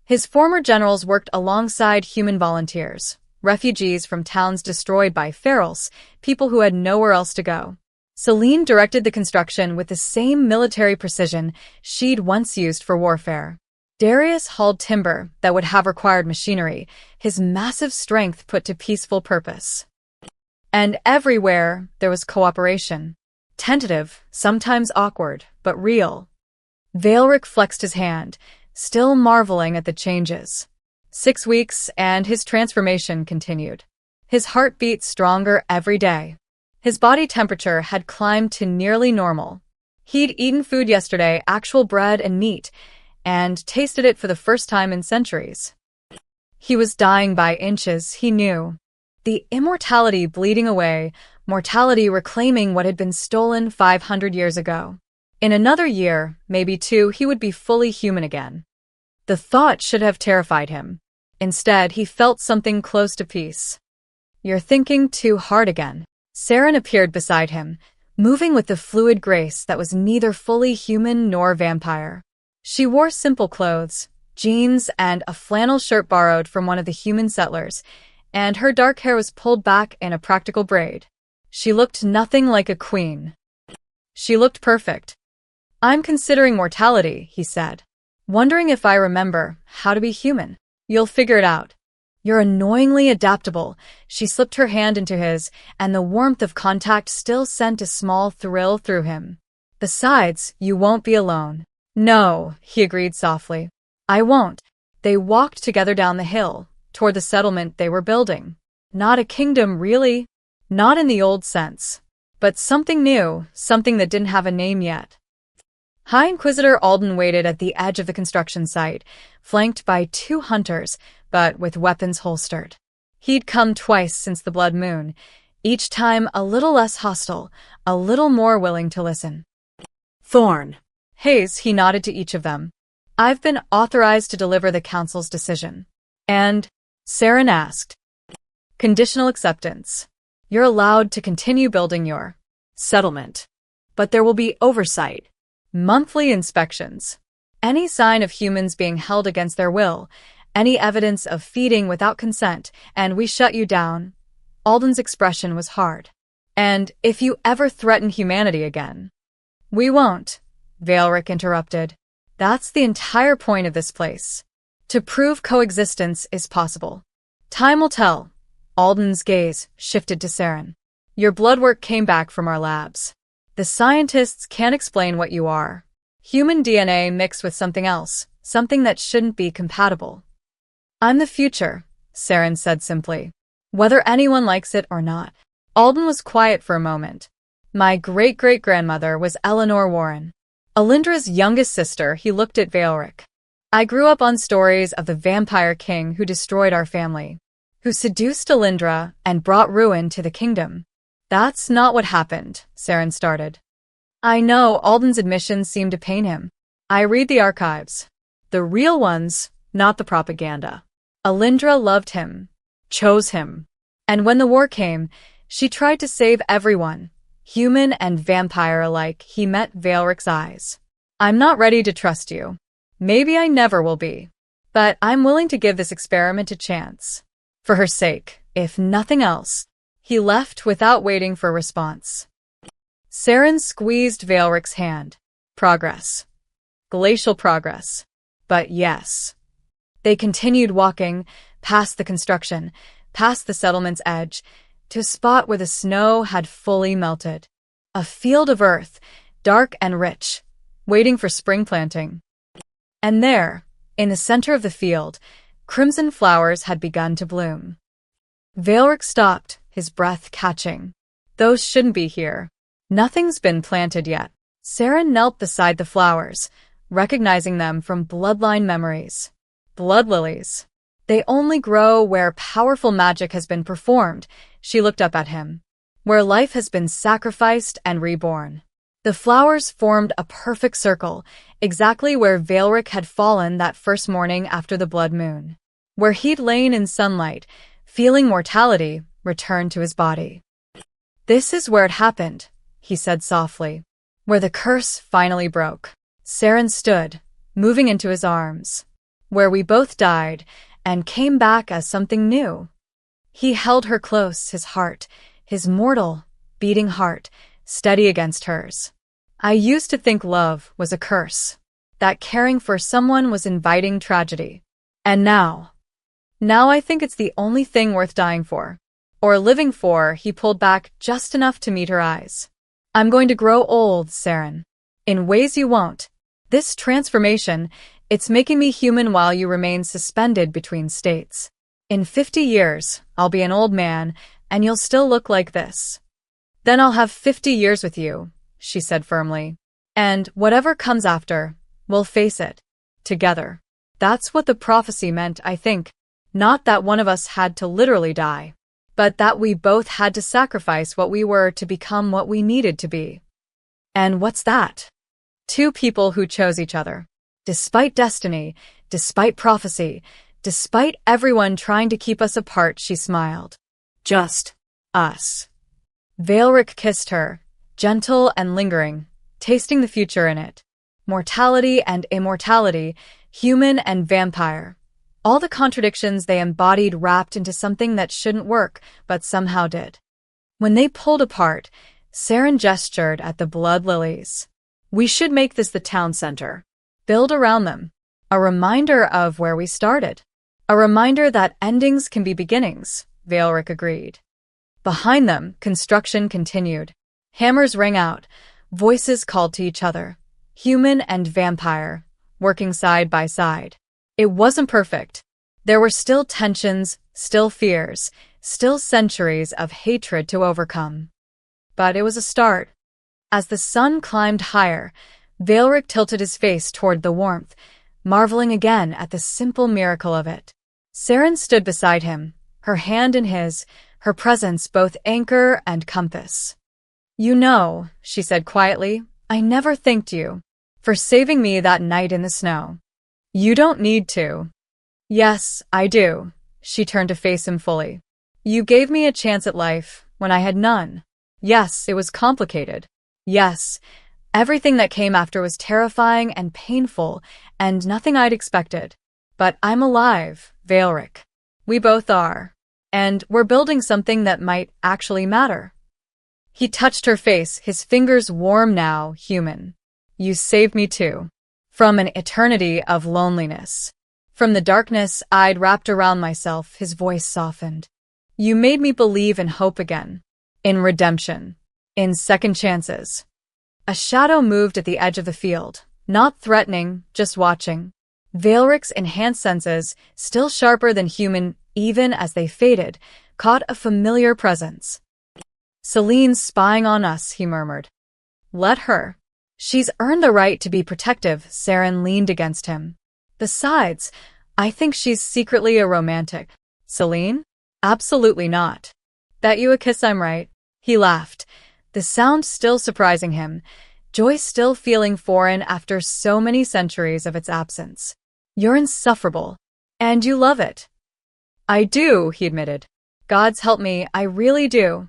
His former generals worked alongside human volunteers, refugees from towns destroyed by ferals, people who had nowhere else to go. Celine directed the construction with the same military precision she'd once used for warfare. Darius hauled timber that would have required machinery, his massive strength put to peaceful purpose. And everywhere there was cooperation. Tentative, sometimes awkward, but real. Veilric flexed his hand, still marveling at the changes. 6 weeks, and his transformation continued. His heart beat stronger every day. His body temperature had climbed to nearly normal. He'd eaten food yesterday, actual bread and meat, and tasted it for the first time in centuries. He was dying by inches, he knew. The immortality bleeding away, mortality reclaiming what had been stolen 500 years ago. In another year, maybe 2, he would be fully human again. The thought should have terrified him. Instead, he felt something close to peace. "You're thinking too hard again." Saren appeared beside him, moving with the fluid grace that was neither fully human nor vampire. She wore simple clothes, jeans and a flannel shirt borrowed from one of the human settlers, and her dark hair was pulled back in a practical braid. She looked nothing like a queen. She looked perfect. "I'm considering mortality," he said. "Wondering if I remember how to be human." "You'll figure it out. You're annoyingly adaptable." She slipped her hand into his, and the warmth of contact still sent a small thrill through him. "Besides, you won't be alone." "No," he agreed softly. "I won't." They walked together down the hill, toward the settlement they were building. Not a kingdom, really. Not in the old sense. But something new, something that didn't have a name yet. High Inquisitor Alden waited at the edge of the construction site, flanked by 2 hunters, but with weapons holstered. He'd come twice since the Blood Moon, each time a little less hostile, a little more willing to listen. Thorn. Hayes, he nodded to each of them. "I've been authorized to deliver the Council's decision." "And?" Saren asked. "Conditional acceptance. You're allowed to continue building your settlement. But there will be oversight. Monthly inspections. Any sign of humans being held against their will, any evidence of feeding without consent, and we shut you down." Alden's expression was hard. "And if you ever threaten humanity again." "We won't," Veilric interrupted. "That's the entire point of this place. To prove coexistence is possible. Time will tell." Alden's gaze shifted to Saren. "Your blood work came back from our labs. The scientists can't explain what you are. Human DNA mixed with something else, something that shouldn't be compatible." "I'm the future," Saren said simply. "Whether anyone likes it or not." Alden was quiet for a moment. "My great-great-grandmother was Eleanor Warren. Alindra's youngest sister." He looked at Veilric. "I grew up on stories of the vampire king who destroyed our family, who seduced Alindra and brought ruin to the kingdom." "That's not what happened," Saren started. "I know." Alden's admission seemed to pain him. "I read the archives. The real ones, not the propaganda. Alindra loved him, chose him. And when the war came, she tried to save everyone, human and vampire alike." He met Veilric's eyes. "I'm not ready to trust you. Maybe I never will be. But I'm willing to give this experiment a chance. For her sake, if nothing else." He left without waiting for a response. Saren squeezed Veilric's hand. Progress. Glacial progress. But yes. They continued walking, past the construction, past the settlement's edge, to a spot where the snow had fully melted. A field of earth, dark and rich, waiting for spring planting. And there, in the center of the field, crimson flowers had begun to bloom. Valeric stopped, his breath catching. Those shouldn't be here. Nothing's been planted yet. Saren knelt beside the flowers, recognizing them from bloodline memories. Blood lilies. They only grow where powerful magic has been performed. She looked up at him. Where life has been sacrificed and reborn. The flowers formed a perfect circle, exactly where Valeric had fallen that first morning after the blood moon. Where he'd lain in sunlight, feeling mortality return to his body. This is where it happened, he said softly. Where the curse finally broke. Saren stood, moving into his arms. Where we both died, and came back as something new. He held her close, his heart, his mortal, beating heart, steady against hers. I used to think love was a curse, that caring for someone was inviting tragedy. And now I think it's the only thing worth dying for. Or living for. He pulled back just enough to meet her eyes. I'm going to grow old, Saren. In ways you won't. This transformation, it's making me human while you remain suspended between states. In 50 years, I'll be an old man, and you'll still look like this. Then I'll have 50 years with you, she said firmly. And whatever comes after, we'll face it. Together. That's what the prophecy meant, I think. Not that one of us had to literally die, but that we both had to sacrifice what we were to become what we needed to be. And what's that? Two people who chose each other. Despite destiny, despite prophecy, despite everyone trying to keep us apart, she smiled. Just us. Valeric kissed her, gentle and lingering, tasting the future in it. Mortality and immortality, human and vampire. All the contradictions they embodied wrapped into something that shouldn't work, but somehow did. When they pulled apart, Saren gestured at the blood lilies. We should make this the town center. Build around them. A reminder of where we started. A reminder that endings can be beginnings, Valeric agreed. Behind them, construction continued. Hammers rang out. Voices called to each other. Human and vampire, working side by side. It wasn't perfect. There were still tensions, still fears, still centuries of hatred to overcome. But it was a start. As the sun climbed higher, Valeric tilted his face toward the warmth, marveling again at the simple miracle of it. Saren stood beside him, her hand in his, her presence both anchor and compass. You know, she said quietly, I never thanked you for saving me that night in the snow. You don't need to. Yes, I do. She turned to face him fully. You gave me a chance at life when I had none. Yes, it was complicated. Yes, everything that came after was terrifying and painful and nothing I'd expected. But I'm alive, Valeric. We both are. And we're building something that might actually matter. He touched her face, his fingers warm now, human. You saved me too. From an eternity of loneliness. From the darkness I'd wrapped around myself, his voice softened. You made me believe in hope again. In redemption. In second chances. A shadow moved at the edge of the field. Not threatening, just watching. Valeric's enhanced senses, still sharper than human even as they faded, caught a familiar presence. Celine's spying on us, he murmured. Let her. She's earned the right to be protective, Saren leaned against him. Besides, I think she's secretly a romantic. Celine? Absolutely not. Bet you a kiss I'm right. He laughed, the sound still surprising him, joy still feeling foreign after so many centuries of its absence. You're insufferable. And you love it. I do, he admitted. God's help me, I really do.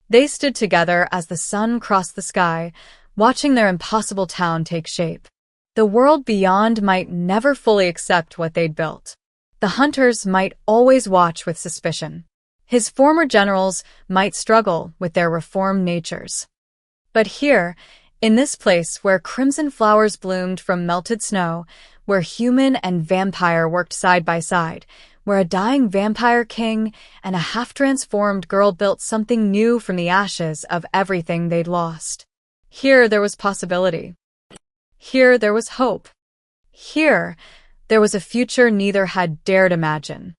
They stood together as the sun crossed the sky, watching their impossible town take shape. The world beyond might never fully accept what they'd built. The hunters might always watch with suspicion. His former generals might struggle with their reformed natures. But here, in this place where crimson flowers bloomed from melted snow, where human and vampire worked side by side, where a dying vampire king and a half-transformed girl built something new from the ashes of everything they'd lost. Here there was possibility. Here there was hope. Here, there was a future neither had dared imagine.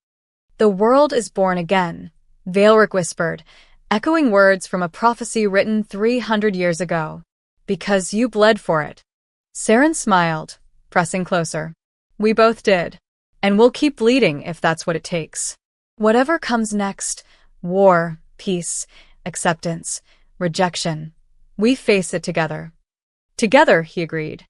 "The world is born again," Valric whispered, echoing words from a prophecy written 300 years ago. "Because you bled for it." Saren smiled, pressing closer. "We both did. And we'll keep bleeding if that's what it takes. Whatever comes next, war, peace, acceptance, rejection, we face it together." "Together," he agreed.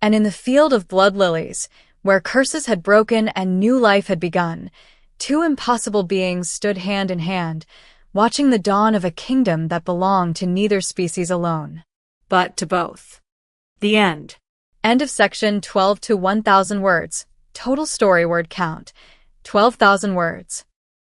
And in the field of blood lilies, where curses had broken and new life had begun, two impossible beings stood hand in hand, watching the dawn of a kingdom that belonged to neither species alone, but to both. The end. End of section 12 to 1,000 words. Total story word count, 12,000 words.